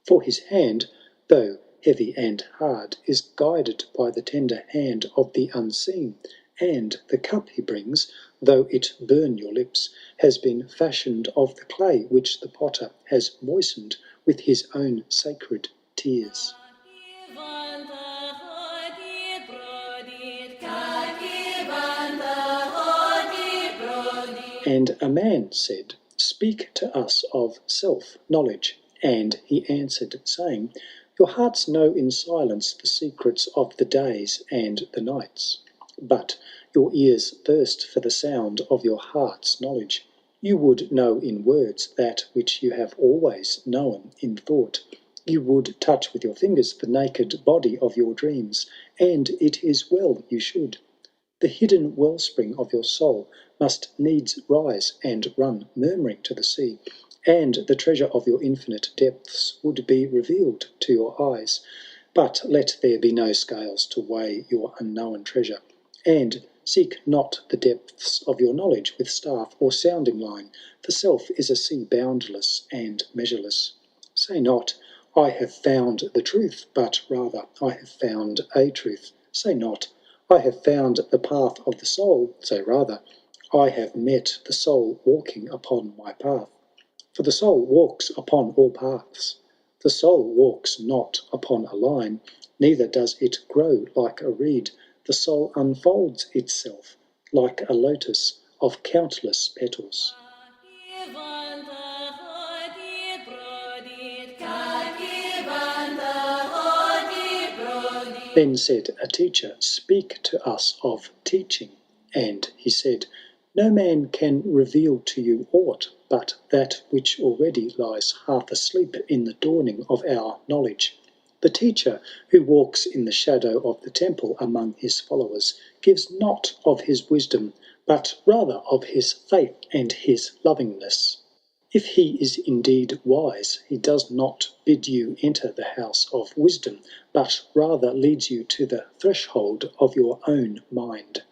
For his hand, though heavy and hard, is guided by the tender hand of the unseen, and the cup he brings, though it burn your lips, has been fashioned of the clay which the potter has moistened with his own sacred tears. And a man said, "Speak to us of self-knowledge." And he answered, saying, "Your hearts know in silence the secrets of the days and the nights. But your ears thirst for the sound of your heart's knowledge. You would know in words that which you have always known in thought. You would touch with your fingers the naked body of your dreams, and it is well you should. The hidden wellspring of your soul must needs rise and run murmuring to the sea, and the treasure of your infinite depths would be revealed to your eyes. But let there be no scales to weigh your unknown treasure, and seek not the depths of your knowledge with staff or sounding line, for self is a sea boundless and measureless. Say not, I have found the truth, but rather, I have found a truth. Say not, I have found the path of the soul, say rather, I have met the soul walking upon my path. For the soul walks upon all paths. The soul walks not upon a line, neither does it grow like a reed. The soul unfolds itself like a lotus of countless petals. Then said a teacher, "Speak to us of teaching." And he said, "No man can reveal to you aught but that which already lies half asleep in the dawning of our knowledge. The teacher who walks in the shadow of the temple among his followers gives not of his wisdom, but rather of his faith and his lovingness. If he is indeed wise, he does not bid you enter the house of wisdom, but rather leads you to the threshold of your own mind.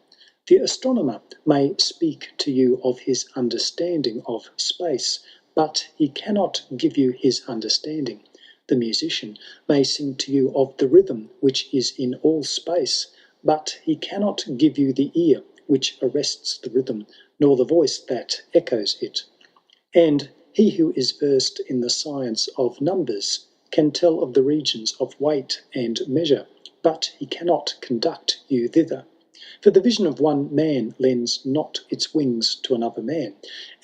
The astronomer may speak to you of his understanding of space, but he cannot give you his understanding. The musician may sing to you of the rhythm which is in all space, but he cannot give you the ear which arrests the rhythm, nor the voice that echoes it. And he who is versed in the science of numbers can tell of the regions of weight and measure, but he cannot conduct you thither. For the vision of one man lends not its wings to another man,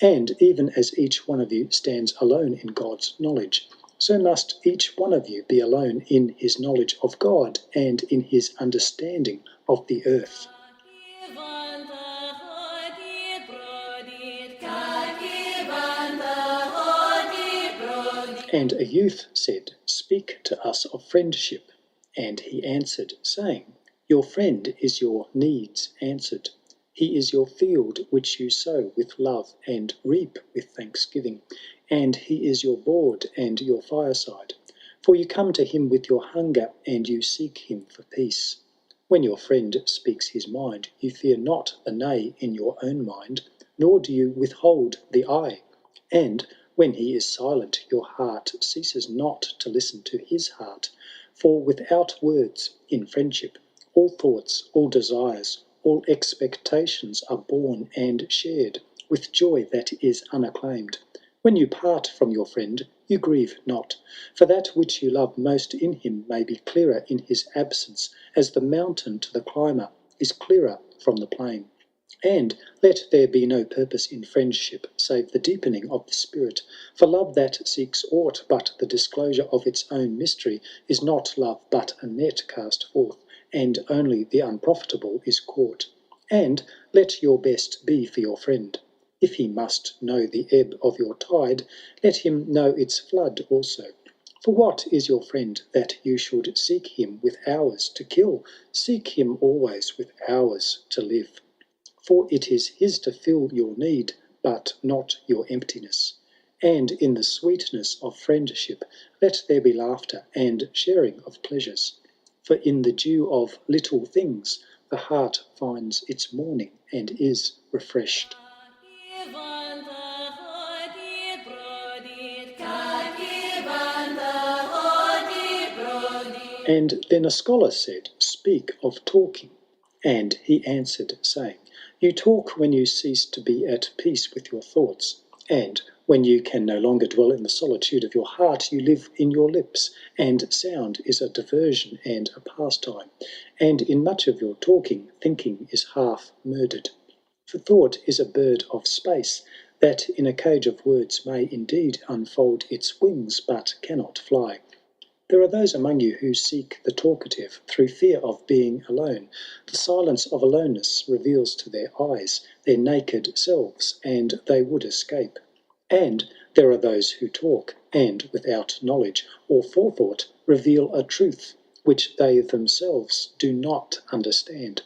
and even as each one of you stands alone in God's knowledge, so must each one of you be alone in his knowledge of God and in his understanding of the earth." And a youth said, "Speak to us of friendship." And he answered, saying, "Your friend is your needs answered. He is your field which you sow with love and reap with thanksgiving, and he is your board and your fireside. For you come to him with your hunger, and you seek him for peace. When your friend speaks his mind, you fear not the nay in your own mind, nor do you withhold the I. And when he is silent, your heart ceases not to listen to his heart. For without words, in friendship, all thoughts, all desires, all expectations are born and shared with joy that is unacclaimed. When you part from your friend, you grieve not, for that which you love most in him may be clearer in his absence, as the mountain to the climber is clearer from the plain. And let there be no purpose in friendship save the deepening of the spirit, for love that seeks aught but the disclosure of its own mystery is not love but a net cast forth, and only the unprofitable is caught. And let your best be for your friend. If he must know the ebb of your tide, let him know its flood also. For what is your friend that you should seek him with hours to kill? Seek him always with hours to live. For it is his to fill your need, but not your emptiness. And in the sweetness of friendship let there be laughter and sharing of pleasures. For in the dew of little things the heart finds its morning and is refreshed. And then a scholar said, "Speak of talking." And he answered, saying, "You talk when you cease to be at peace with your thoughts, and when you can no longer dwell in the solitude of your heart, you live in your lips, and sound is a diversion and a pastime, and in much of your talking, thinking is half murdered. For thought is a bird of space, that in a cage of words may indeed unfold its wings, but cannot fly. There are those among you who seek the talkative through fear of being alone. The silence of aloneness reveals to their eyes their naked selves, and they would escape. And there are those who talk, and without knowledge or forethought reveal a truth which they themselves do not understand.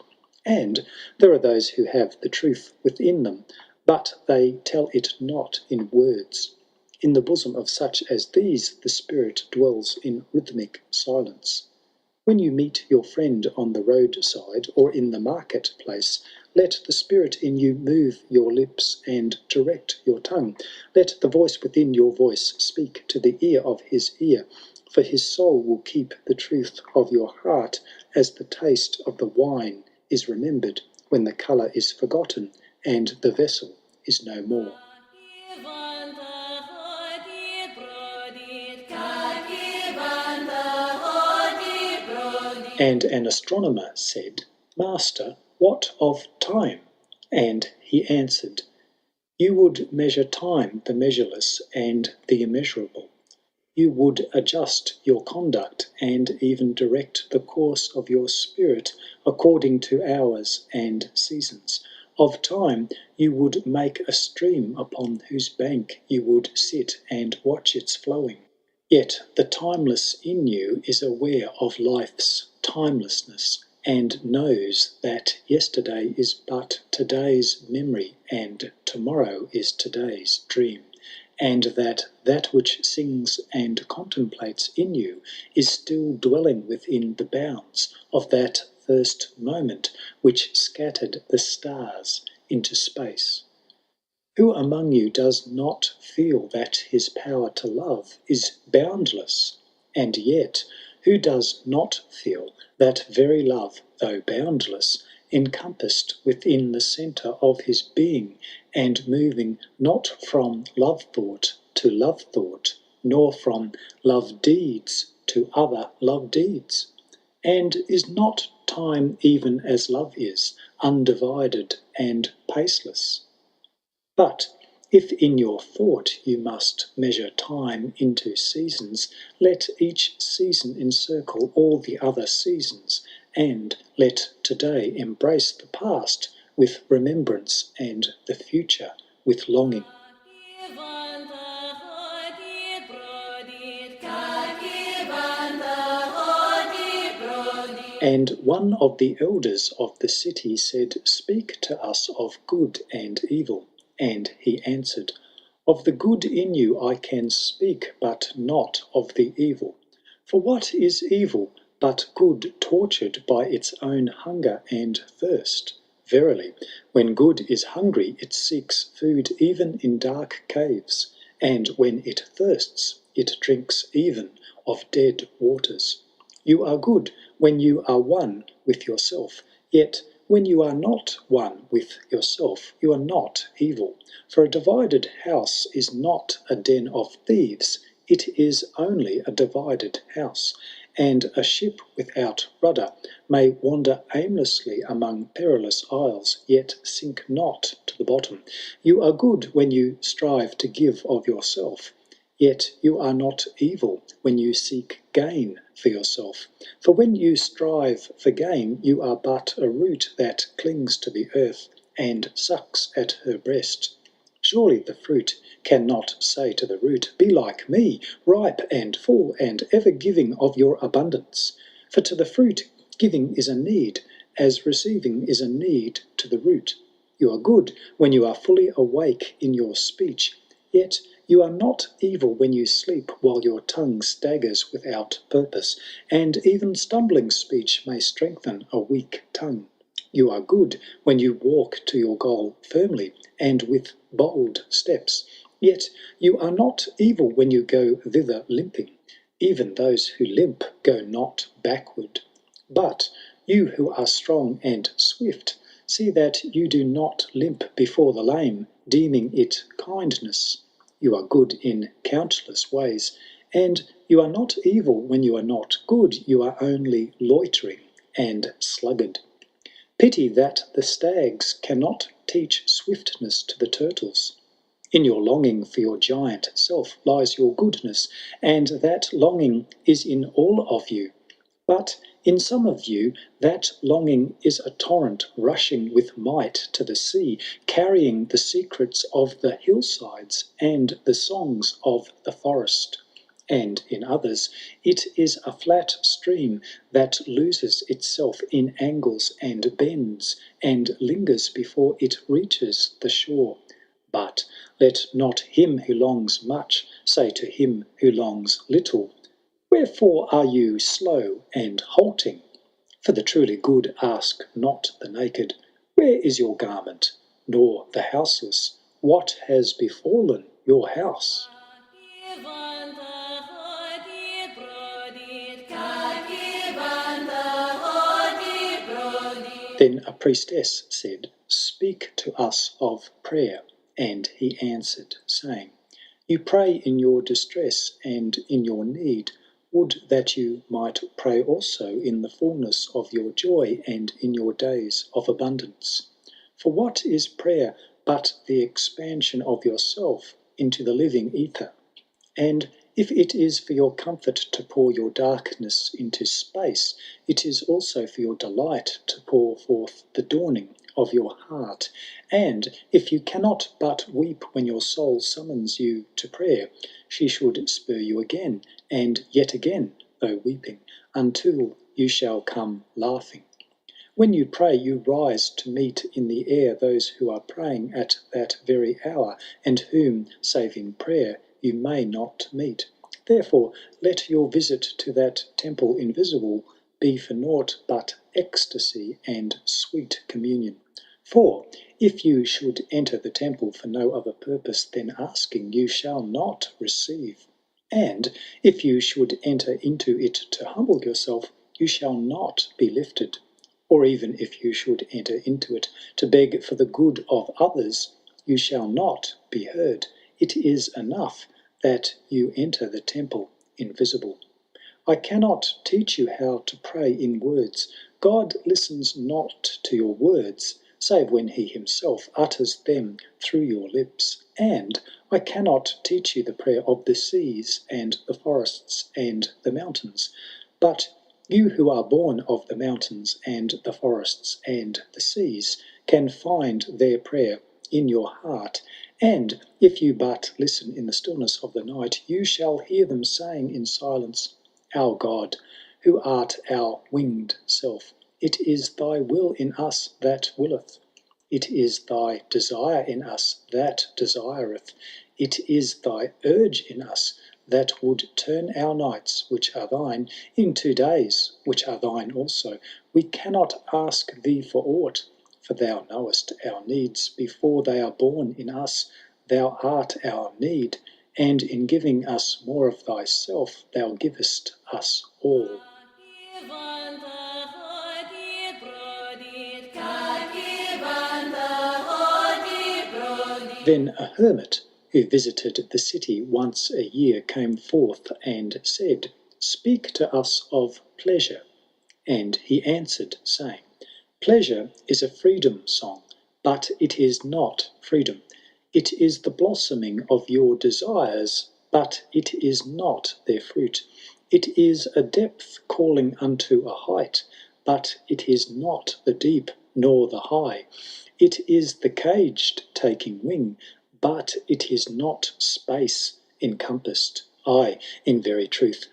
And there are those who have the truth within them, but they tell it not in words. In the bosom of such as these the spirit dwells in rhythmic silence. When you meet your friend on the roadside or in the market-place, let the spirit in you move your lips and direct your tongue. Let the voice within your voice speak to the ear of his ear, for his soul will keep the truth of your heart, as the taste of the wine is remembered when the colour is forgotten and the vessel is no more. And an astronomer said, "Master, what of time?" And he answered, "You would measure time, the measureless and the immeasurable. You would adjust your conduct and even direct the course of your spirit according to hours and seasons. Of time you would make a stream upon whose bank you would sit and watch its flowing. Yet the timeless in you is aware of life's timelessness, and knows that yesterday is but today's memory and tomorrow is today's dream, and that that which sings and contemplates in you is still dwelling within the bounds of that first moment which scattered the stars into space. Who among you does not feel that his power to love is boundless? And yet, who does not feel that very love, though boundless, encompassed within the centre of his being, and moving not from love thought to love thought, nor from love deeds to other love deeds? And is not time, even as love is, undivided and paceless? But if in your thought you must measure time into seasons, let each season encircle all the other seasons, and let today embrace the past with remembrance and the future with longing. And one of the elders of the city said, "Speak to us of good and evil." And he answered, "Of the good in you I can speak, but not of the evil. For what is evil but good tortured by its own hunger and thirst? Verily, when good is hungry, it seeks food even in dark caves, and when it thirsts, it drinks even of dead waters. You are good when you are one with yourself, yet when you are not one with yourself, you are not evil. For a divided house is not a den of thieves, it is only a divided house. And a ship without rudder may wander aimlessly among perilous isles, yet sink not to the bottom. You are good when you strive to give of yourself, yet you are not evil when you seek gain for yourself. For when you strive for gain, you are but a root that clings to the earth and sucks at her breast. Surely the fruit cannot say to the root, "Be like me, ripe and full, and ever giving of your abundance." For to the fruit giving is a need, as receiving is a need to the root. You are good when you are fully awake in your speech, yet you are not evil when you sleep while your tongue staggers without purpose, and even stumbling speech may strengthen a weak tongue. You are good when you walk to your goal firmly and with bold steps, yet you are not evil when you go thither limping. Even those who limp go not backward. But you who are strong and swift, see that you do not limp before the lame, deeming it kindness. You are good in countless ways, and you are not evil when you are not good, you are only loitering and sluggard. Pity that the stags cannot teach swiftness to the turtles. In your longing for your giant self lies your goodness, and that longing is in all of you. But in some of you that longing is a torrent rushing with might to the sea, carrying the secrets of the hillsides and the songs of the forest. And in others it is a flat stream that loses itself in angles and bends, and lingers before it reaches the shore. But let not him who longs much say to him who longs little, wherefore are you slow and halting? For the truly good ask not the naked, where is your garment? Nor the houseless, what has befallen your house? Then a priestess said, speak to us of prayer. And he answered, saying, you pray in your distress and in your need. Would that you might pray also in the fullness of your joy and in your days of abundance. For what is prayer but the expansion of yourself into the living ether? And if it is for your comfort to pour your darkness into space, it is also for your delight to pour forth the dawning of your heart. And if you cannot but weep when your soul summons you to prayer, she should spur you again, and yet again, though weeping, until you shall come laughing. When you pray, you rise to meet in the air those who are praying at that very hour, and whom, save in prayer, you may not meet. Therefore, let your visit to that temple invisible be for naught but ecstasy and sweet communion. For if you should enter the temple for no other purpose than asking, you shall not receive. And if you should enter into it to humble yourself, you shall not be lifted. Or even if you should enter into it to beg for the good of others, you shall not be heard. It is enough that you enter the temple invisible. I cannot teach you how to pray in words. God listens not to your words, save when he himself utters them through your lips. And I cannot teach you the prayer of the seas and the forests and the mountains. But you who are born of the mountains and the forests and the seas can find their prayer in your heart. And if you but listen in the stillness of the night, you shall hear them saying in silence, our God, who art our winged self, it is thy will in us that willeth. It is thy desire in us that desireth. It is thy urge in us that would turn our nights, which are thine, into days, which are thine also. We cannot ask thee for aught, for thou knowest our needs before they are born in us. Thou art our need, and in giving us more of thyself, thou givest us all. Then a hermit who visited the city once a year came forth and said, speak to us of pleasure. And he answered, saying, pleasure is a freedom song, but it is not freedom. It is the blossoming of your desires, but it is not their fruit. It is a depth calling unto a height, but it is not the deep nor the high. It is the caged taking wing, but it is not space encompassed. Ay, in very truth,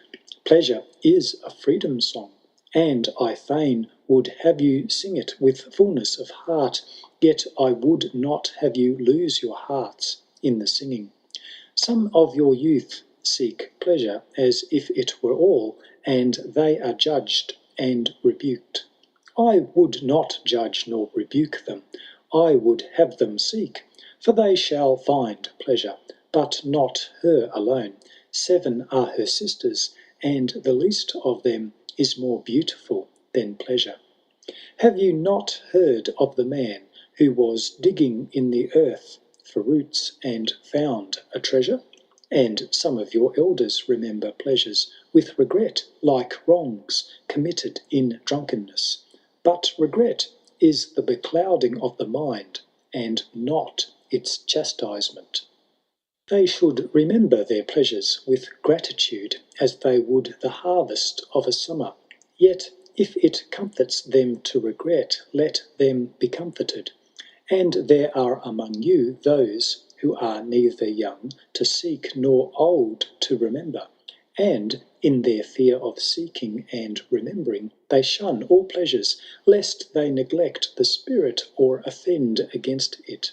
pleasure is a freedom song, and I fain would have you sing it with fullness of heart, yet I would not have you lose your hearts in the singing. Some of your youth seek pleasure as if it were all, and they are judged and rebuked. I would not judge nor rebuke them, I would have them seek, for they shall find pleasure, but not her alone. 7 are her sisters, and the least of them is more beautiful than pleasure. Have you not heard of the man who was digging in the earth for roots and found a treasure? And some of your elders remember pleasures with regret, like wrongs committed in drunkenness. But regret is the beclouding of the mind, and not its chastisement. They should remember their pleasures with gratitude, as they would the harvest of a summer. Yet if it comforts them to regret, let them be comforted. And there are among you those who are neither young to seek nor old to remember, and in their fear of seeking and remembering they shun all pleasures, lest they neglect the spirit or offend against it.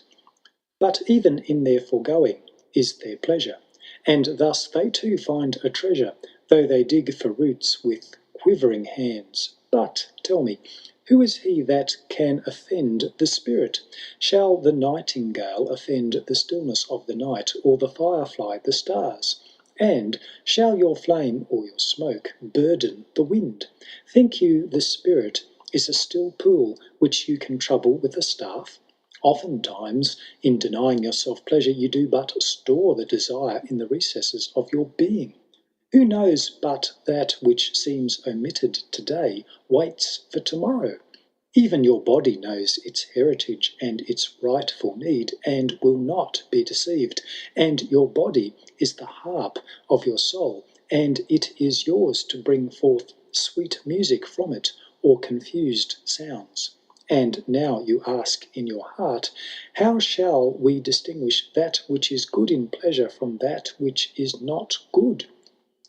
But even in their foregoing is their pleasure, And thus they too find a treasure, though they dig for roots with quivering hands. But tell me, who is he that can offend the spirit? Shall the nightingale offend the stillness of the night, or the firefly the stars? And shall your flame or your smoke burden the wind? Think you the spirit is a still pool which you can trouble with a staff? Oftentimes, in denying yourself pleasure, you do but store the desire in the recesses of your being. Who knows but that which seems omitted today waits for tomorrow? Even your body knows its heritage and its rightful need, and will not be deceived. And your body is the harp of your soul, and it is yours to bring forth sweet music from it, or confused sounds. And now you ask in your heart, how shall we distinguish that which is good in pleasure from that which is not good?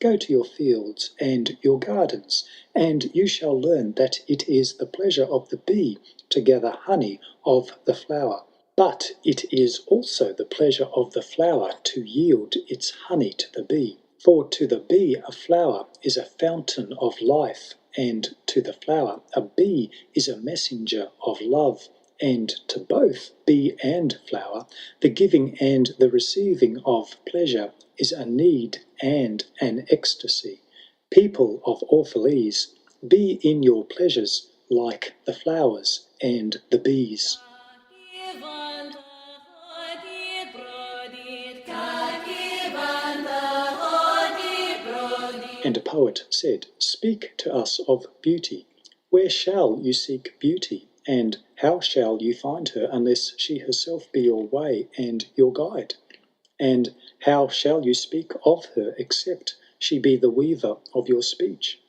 Go to your fields and your gardens, and you shall learn that it is the pleasure of the bee to gather honey of the flower, but it is also the pleasure of the flower to yield its honey to the bee. For to the bee a flower is a fountain of life, and to the flower a bee is a messenger of love. And to both bee and flower, the giving and the receiving of pleasure is a need and an ecstasy. People of Orphalese, be in your pleasures like the flowers and the bees. And a poet said, speak to us of beauty. Where shall you seek beauty? And how shall you find her unless she herself be your way and your guide? And how shall you speak of her except she be the weaver of your speech?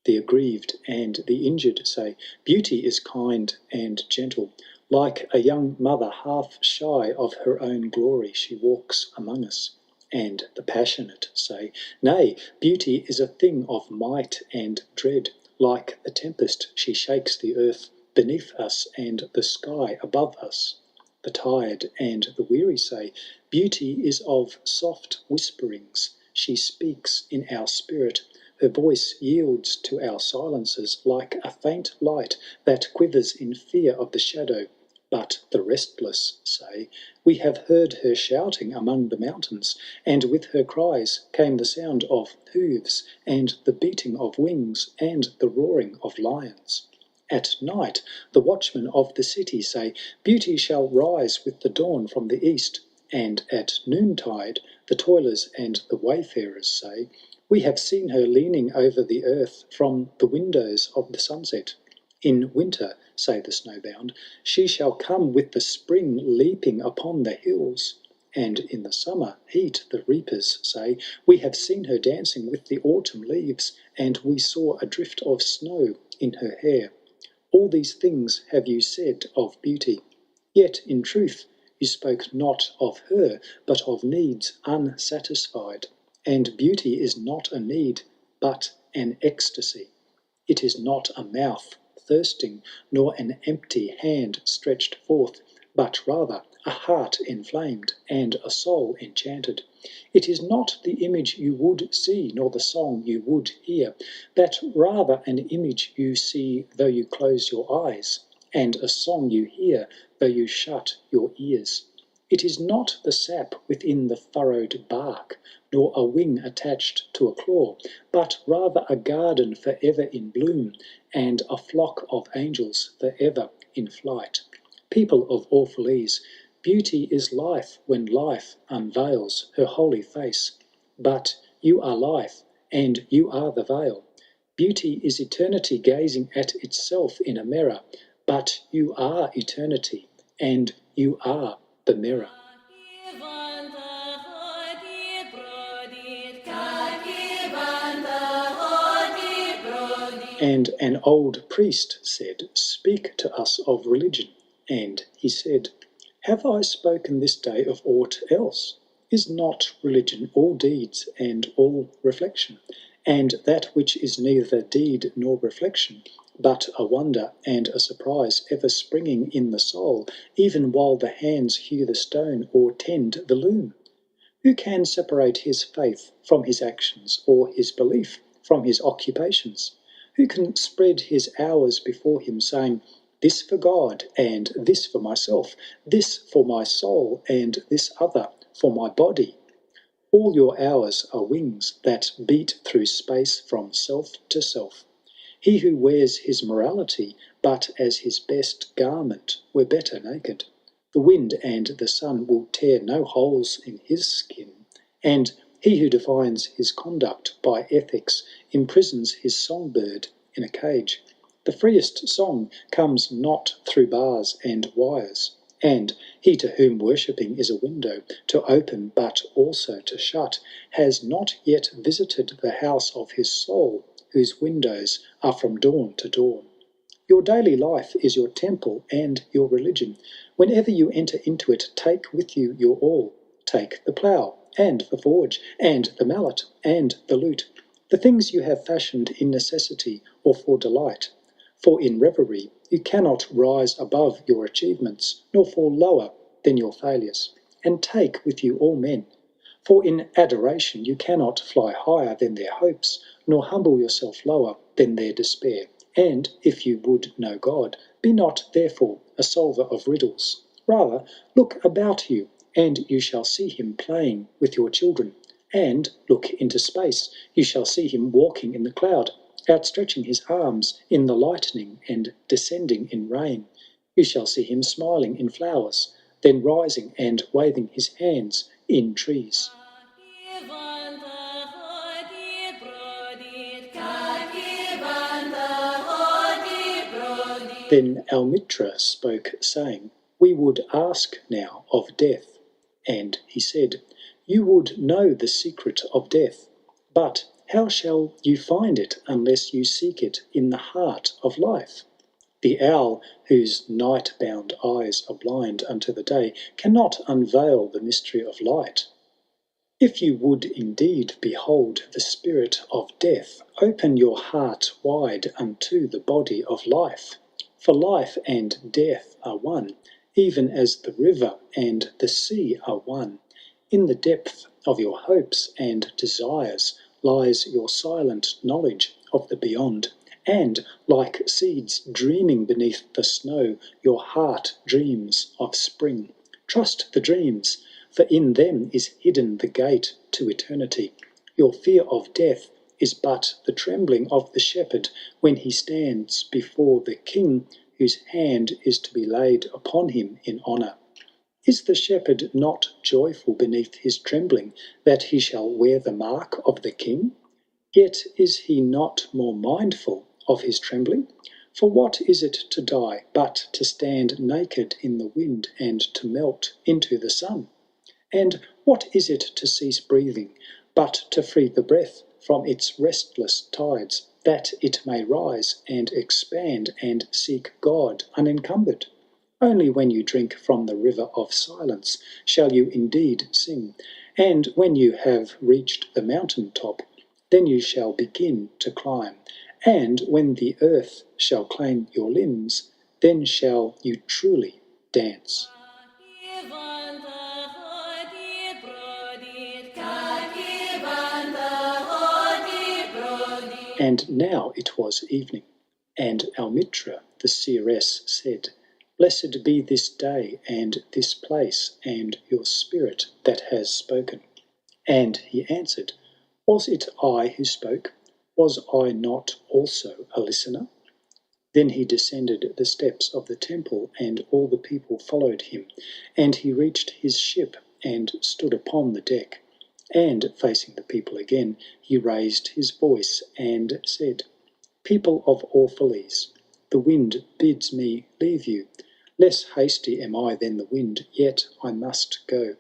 The aggrieved and the injured say, beauty is kind and gentle. Like a young mother half shy of her own glory, she walks among us. And the passionate say, nay, beauty is a thing of might and dread. Like the tempest, she shakes the earth beneath us and the sky above us. The tired and the weary say, beauty is of soft whisperings. She speaks in our spirit. Her voice yields to our silences like a faint light that quivers in fear of the shadow. But the restless say, we have heard her shouting among the mountains, and with her cries came the sound of hooves, and the beating of wings, and the roaring of lions. At night the watchmen of the city say, beauty shall rise with the dawn from the east. And at noontide the toilers and the wayfarers say, we have seen her leaning over the earth from the windows of the sunset. In winter, say the snowbound, she shall come with the spring leaping upon the hills. And in the summer heat the reapers say, we have seen her dancing with the autumn leaves, and we saw a drift of snow in her hair. All these things have you said of beauty, yet in truth you spoke not of her, but of needs unsatisfied. And beauty is not a need, but an ecstasy. It is not a mouth thirsting, nor an empty hand stretched forth, but rather a heart inflamed and a soul enchanted. It is not the image you would see, nor the song you would hear, but rather an image you see though you close your eyes, and a song you hear though you shut your ears. It is not the sap within the furrowed bark, nor a wing attached to a claw, but rather a garden for ever in bloom, and a flock of angels for ever in flight. People of Orphalese, beauty is life when life unveils her holy face. But you are life, and you are the veil. Beauty is eternity gazing at itself in a mirror, but you are eternity, and you are the mirror. And an old priest said, speak to us of religion. And he said, have I spoken this day of aught else? Is not religion all deeds and all reflection? And that which is neither deed nor reflection, but a wonder and a surprise ever springing in the soul, even while the hands hew the stone or tend the loom? Who can separate his faith from his actions, or his belief from his occupations? Who can spread his hours before him, saying, this for God, and this for myself, this for my soul, and this other for my body? All your hours are wings that beat through space from self to self. He who wears his morality but as his best garment were better naked. The wind and the sun will tear no holes in his skin, and he who defines his conduct by ethics imprisons his songbird in a cage. The freest song comes not through bars and wires, and he to whom worshipping is a window to open but also to shut, has not yet visited the house of his soul, whose windows are from dawn to dawn. Your daily life is your temple and your religion. Whenever you enter into it, take with you your all. Take the plough, and the forge, and the mallet, and the lute, the things you have fashioned in necessity or for delight. For in reverie you cannot rise above your achievements, nor fall lower than your failures. And take with you all men. For in adoration you cannot fly higher than their hopes, nor humble yourself lower than their despair. And if you would know God, be not therefore a solver of riddles. Rather, look about you, and you shall see him playing with your children. And look into space, you shall see him walking in the cloud, outstretching his arms in the lightning and descending in rain. You shall see him smiling in flowers, then rising and waving his hands in trees. Then Almitra spoke, saying, we would ask now of death. And he said, you would know the secret of death, but how shall you find it unless you seek it in the heart of life? The owl, whose night-bound eyes are blind unto the day, cannot unveil the mystery of light. If you would indeed behold the spirit of death, open your heart wide unto the body of life. For life and death are one, even as the river and the sea are one. In the depth of your hopes and desires lies your silent knowledge of the beyond, and, like seeds dreaming beneath the snow, your heart dreams of spring. Trust the dreams, for in them is hidden the gate to eternity. Your fear of death is but the trembling of the shepherd when he stands before the king, whose hand is to be laid upon him in honour. Is the shepherd not joyful beneath his trembling that he shall wear the mark of the king? Yet is he not more mindful of his trembling? For what is it to die but to stand naked in the wind and to melt into the sun? And what is it to cease breathing but to free the breath from its restless tides, that it may rise and expand and seek God unencumbered? Only when you drink from the river of silence shall you indeed sing, and when you have reached the mountain top, then you shall begin to climb, and when the earth shall claim your limbs, then shall you truly dance. And now it was evening, and Almitra the seeress said, blessed be this day and this place and your spirit that has spoken. And he answered, was it I who spoke? Was I not also a listener? Then he descended the steps of the temple, and all the people followed him. And he reached his ship and stood upon the deck. And facing the people again, he raised his voice and said, people of Orphalese, the wind bids me leave you. Less hasty am I than the wind, yet I must go.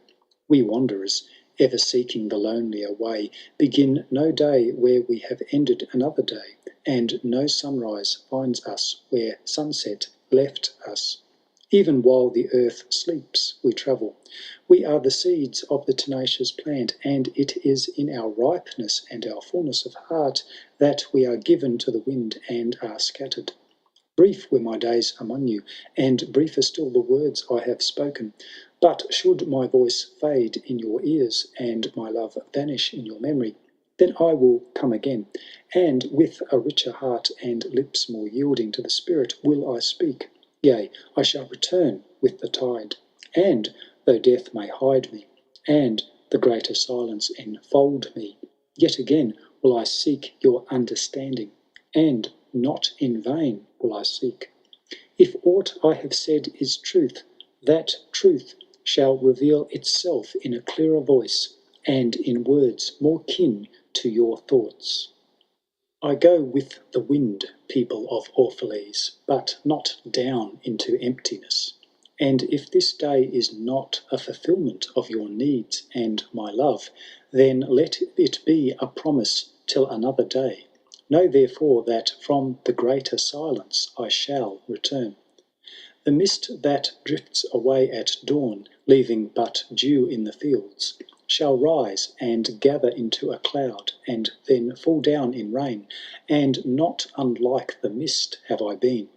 We wanderers, ever seeking the lonelier way, begin no day where we have ended another day, and no sunrise finds us where sunset left us. Even while the earth sleeps, we travel. We are the seeds of the tenacious plant, and it is in our ripeness and our fullness of heart that we are given to the wind and are scattered. Brief were my days among you, and briefer still the words I have spoken. But should my voice fade in your ears, and my love vanish in your memory, then I will come again, and with a richer heart and lips more yielding to the spirit will I speak. Yea, I shall return with the tide, and though death may hide me, and the greater silence enfold me, yet again will I seek your understanding, and not in vain will I seek. If aught I have said is truth, that truth shall reveal itself in a clearer voice, and in words more kin to your thoughts. I go with the wind, people of Orphalese, but not down into emptiness. And if this day is not a fulfilment of your needs and my love, then let it be a promise till another day. Know therefore that from the greater silence I shall return. The mist that drifts away at dawn, leaving but dew in the fields, shall rise and gather into a cloud, and then fall down in rain, and not unlike the mist have I been.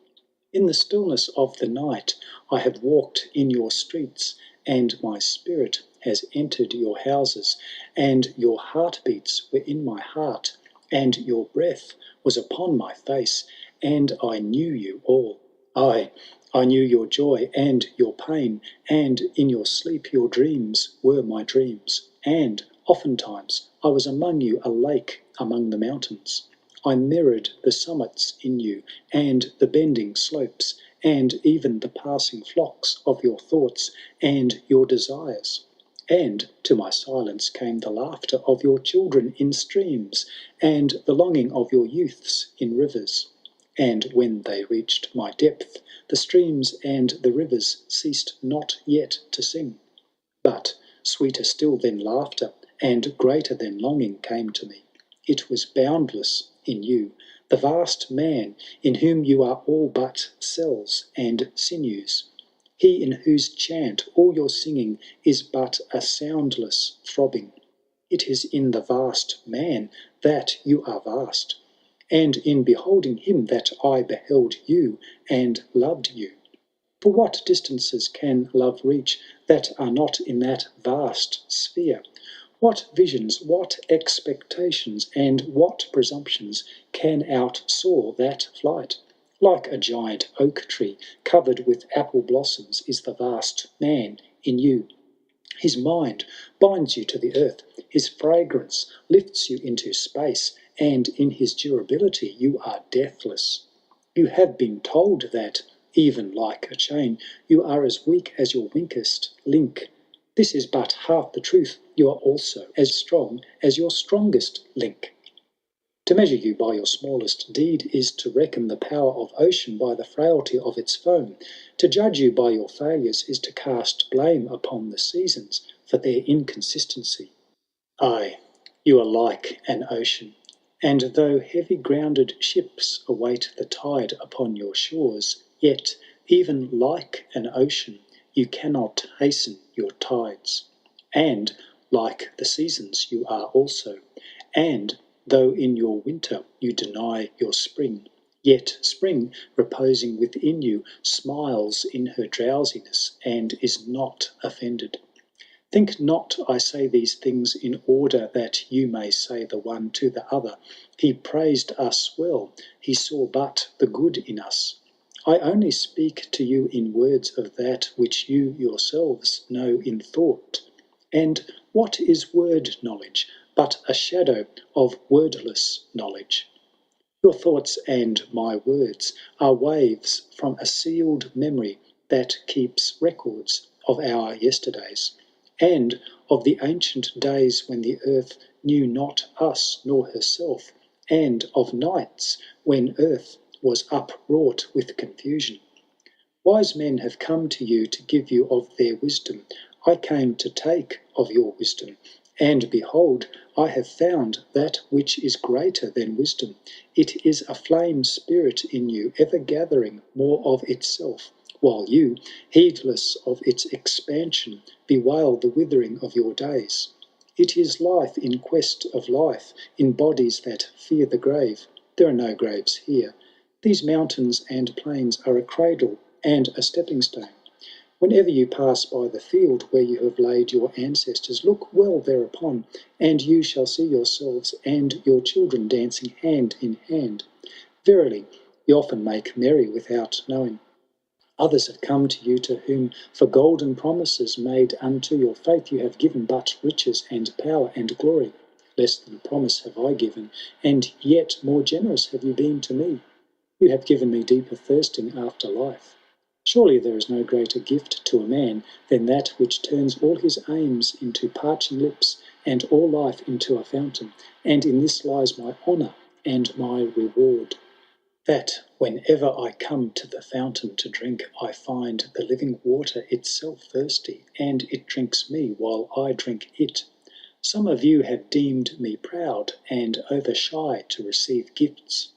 In the stillness of the night I have walked in your streets, and my spirit has entered your houses, and your heartbeats were in my heart, and your breath was upon my face, and I knew you all. Ay, I knew your joy and your pain, and in your sleep your dreams were my dreams, and oftentimes I was among you a lake among the mountains. I mirrored the summits in you, and the bending slopes, and even the passing flocks of your thoughts and your desires. And to my silence came the laughter of your children in streams, and the longing of your youths in rivers. And when they reached my depth, the streams and the rivers ceased not yet to sing. But sweeter still than laughter, and greater than longing came to me. It was boundless in you, the vast man in whom you are all but cells and sinews. He in whose chant all your singing is but a soundless throbbing. It is in the vast man that you are vast, and in beholding him that I beheld you and loved you. For what distances can love reach that are not in that vast sphere? What visions, what expectations, and what presumptions can outsoar that flight? Like a giant oak tree covered with apple blossoms is the vast man in you. His mind binds you to the earth, his fragrance lifts you into space, and in his durability you are deathless. You have been told that, even like a chain, you are as weak as your weakest link. This is but half the truth, you are also as strong as your strongest link. To measure you by your smallest deed is to reckon the power of ocean by the frailty of its foam. To judge you by your failures is to cast blame upon the seasons for their inconsistency. Ay, you are like an ocean, and though heavy-grounded ships await the tide upon your shores, yet, even like an ocean, you cannot hasten your tides. And, like the seasons, you are also, and though in your winter you deny your spring, yet spring, reposing within you, smiles in her drowsiness and is not offended. Think not I say these things in order that you may say the one to the other, he praised us well, he saw but the good in us. I only speak to you in words of that which you yourselves know in thought. And what is word knowledge but a shadow of wordless knowledge? Your thoughts and my words are waves from a sealed memory that keeps records of our yesterdays, and of the ancient days when the earth knew not us nor herself, and of nights when earth was upwrought with confusion. Wise men have come to you to give you of their wisdom. I came to take of your wisdom, and behold, I have found that which is greater than wisdom. It is a flame spirit in you, ever gathering more of itself, while you, heedless of its expansion, bewail the withering of your days. It is life in quest of life, in bodies that fear the grave. There are no graves here. These mountains and plains are a cradle and a stepping stone. Whenever you pass by the field where you have laid your ancestors, look well thereupon, and you shall see yourselves and your children dancing hand in hand. Verily, you often make merry without knowing. Others have come to you to whom for golden promises made unto your faith you have given but riches and power and glory. Less than promise have I given, and yet more generous have you been to me. You have given me deeper thirsting after life. Surely there is no greater gift to a man than that which turns all his aims into parching lips and all life into a fountain, and in this lies my honour and my reward. That whenever I come to the fountain to drink, I find the living water itself thirsty, and it drinks me while I drink it. Some of you have deemed me proud and over shy to receive gifts.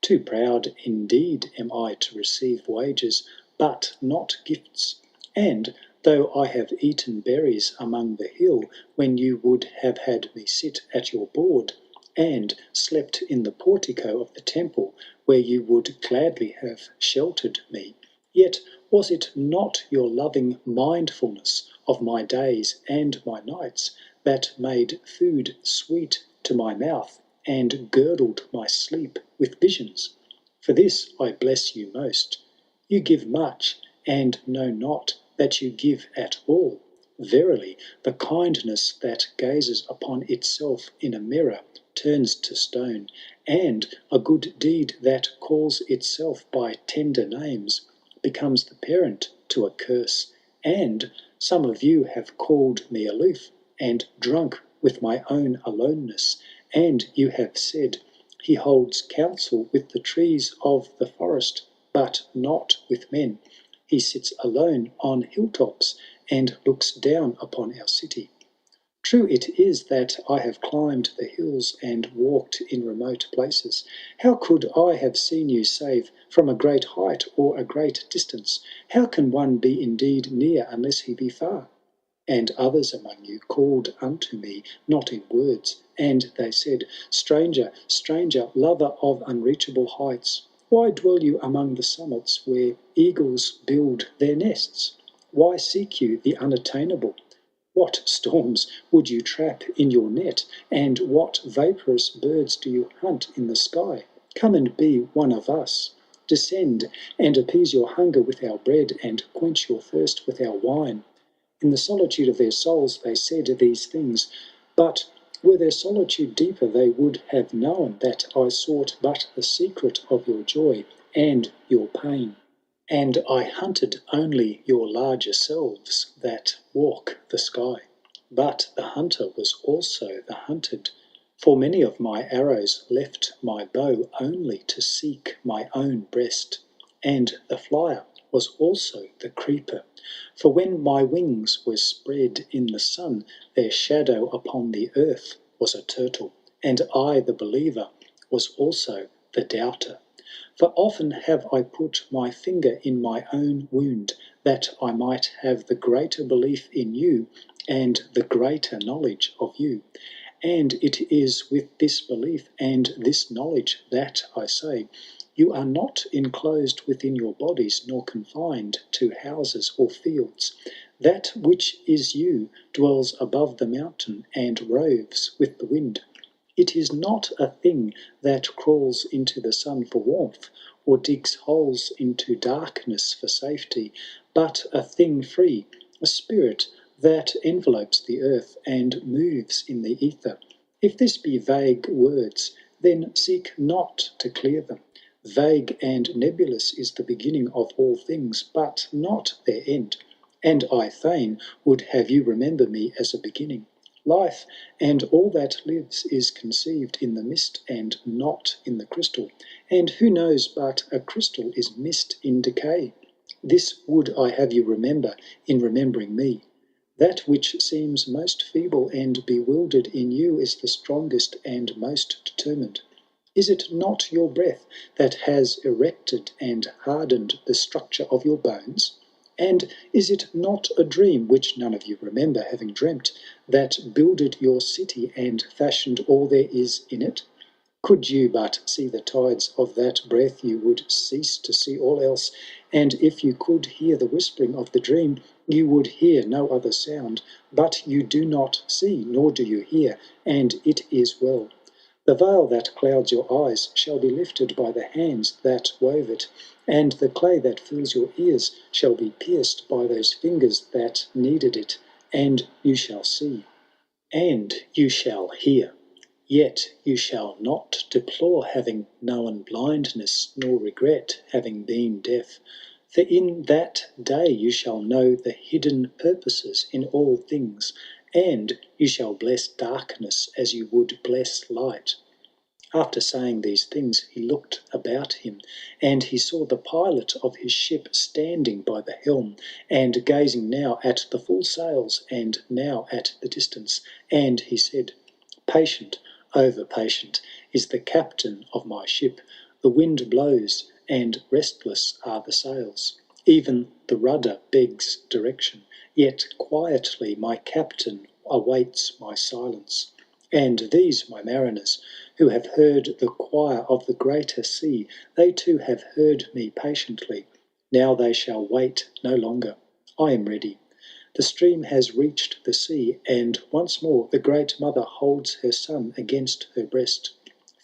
Too proud indeed am I to receive wages, but not gifts. And though I have eaten berries among the hill, when you would have had me sit at your board, and slept in the portico of the temple, where you would gladly have sheltered me, yet was it not your loving mindfulness of my days and my nights that made food sweet to my mouth, and girdled my sleep with visions? For this I bless you most. You give much, and know not that you give at all. Verily, the kindness that gazes upon itself in a mirror turns to stone, and a good deed that calls itself by tender names becomes the parent to a curse. And some of you have called me aloof, and drunk with my own aloneness, and you have said, he holds counsel with the trees of the forest, but not with men. He sits alone on hilltops, and looks down upon our city. True it is that I have climbed the hills and walked in remote places. How could I have seen you save from a great height or a great distance? How can one be indeed near unless he be far? And others among you called unto me, not in words, and they said, Stranger, stranger, lover of unreachable heights, why dwell you among the summits where eagles build their nests? Why seek you the unattainable? What storms would you trap in your net, and what vaporous birds do you hunt in the sky? Come and be one of us. Descend and appease your hunger with our bread, and quench your thirst with our wine. In the solitude of their souls they said these things, but were their solitude deeper they would have known that I sought but the secret of your joy and your pain. And I hunted only your larger selves that walk the sky. But the hunter was also the hunted, for many of my arrows left my bow only to seek my own breast. And the flyer was also the creeper, for when my wings were spread in the sun, their shadow upon the earth was a turtle, and I, the believer, was also the doubter. For often have I put my finger in my own wound, that I might have the greater belief in you, and the greater knowledge of you. And it is with this belief and this knowledge that I say, you are not enclosed within your bodies, nor confined to houses or fields. That which is you dwells above the mountain, and roves with the wind. It is not a thing that crawls into the sun for warmth, or digs holes into darkness for safety, but a thing free, a spirit that envelopes the earth and moves in the ether. If this be vague words, then seek not to clear them. Vague and nebulous is the beginning of all things, but not their end. And I fain would have you remember me as a beginning. Life and all that lives is conceived in the mist and not in the crystal. And who knows but a crystal is mist in decay? This would I have you remember in remembering me. That which seems most feeble and bewildered in you is the strongest and most determined. Is it not your breath that has erected and hardened the structure of your bones? And is it not a dream, which none of you remember having dreamt, that builded your city and fashioned all there is in it? Could you but see the tides of that breath, you would cease to see all else, and if you could hear the whispering of the dream, you would hear no other sound. But you do not see, nor do you hear, and it is well. The veil that clouds your eyes shall be lifted by the hands that wove it, and the clay that fills your ears shall be pierced by those fingers that kneaded it, and you shall see, and you shall hear. Yet you shall not deplore having known blindness, nor regret having been deaf. For in that day you shall know the hidden purposes in all things, and you shall bless darkness as you would bless light. After saying these things, he looked about him, and he saw the pilot of his ship standing by the helm, and gazing now at the full sails, and now at the distance. And he said, "Patient, over patient, is the captain of my ship. The wind blows, and restless are the sails. Even the rudder begs direction, yet quietly my captain awaits my silence. And these, my mariners, who have heard the choir of the greater sea, they too have heard me patiently. Now they shall wait no longer. I am ready. The stream has reached the sea, and once more the Great Mother holds her son against her breast.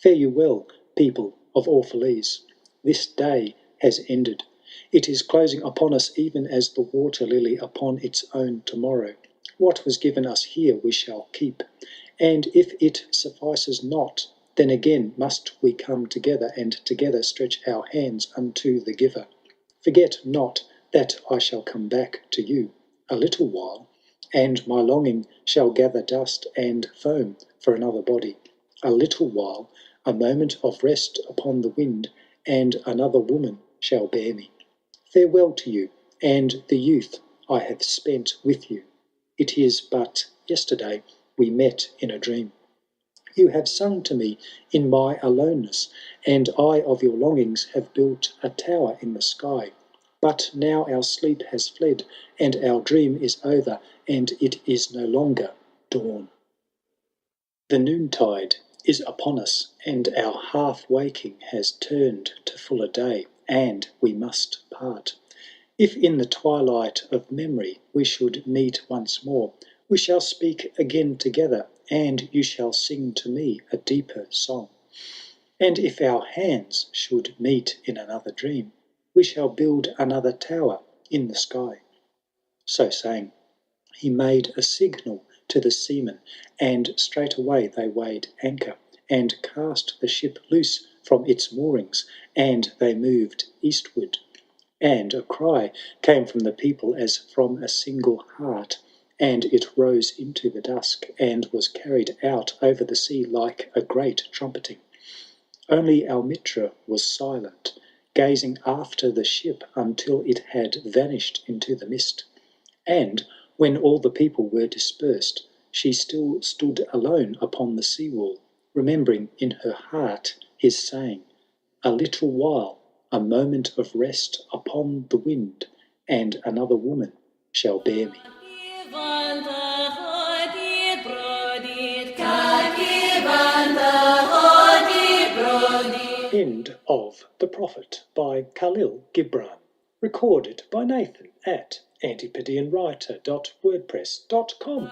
Fare you well, people of Orphalese. This day has ended. It is closing upon us even as the water lily upon its own tomorrow. What was given us here we shall keep, and if it suffices not, then again must we come together, and together stretch our hands unto the Giver. Forget not that I shall come back to you a little while, and my longing shall gather dust and foam for another body. A little while, a moment of rest upon the wind, and another woman shall bear me. Farewell to you, and the youth I have spent with you. It is but yesterday we met in a dream. You have sung to me in my aloneness, and I of your longings have built a tower in the sky. But now our sleep has fled, and our dream is over, and it is no longer dawn. The noontide is upon us, and our half-waking has turned to fuller day, and we must part. If in the twilight of memory we should meet once more, we shall speak again together, and you shall sing to me a deeper song. And if our hands should meet in another dream, we shall build another tower in the sky." So saying, he made a signal to the seamen, and straightway they weighed anchor, and cast the ship loose from its moorings, and they moved eastward. And a cry came from the people as from a single heart, and it rose into the dusk, and was carried out over the sea like a great trumpeting. Only Almitra was silent, gazing after the ship until it had vanished into the mist. And when all the people were dispersed, she still stood alone upon the sea-wall, remembering in her heart his saying, "A little while, a moment of rest upon the wind, and another woman shall bear me." End of The Prophet by Kahlil Gibran. Recorded by Nathan at antipodeanwriter.wordpress.com.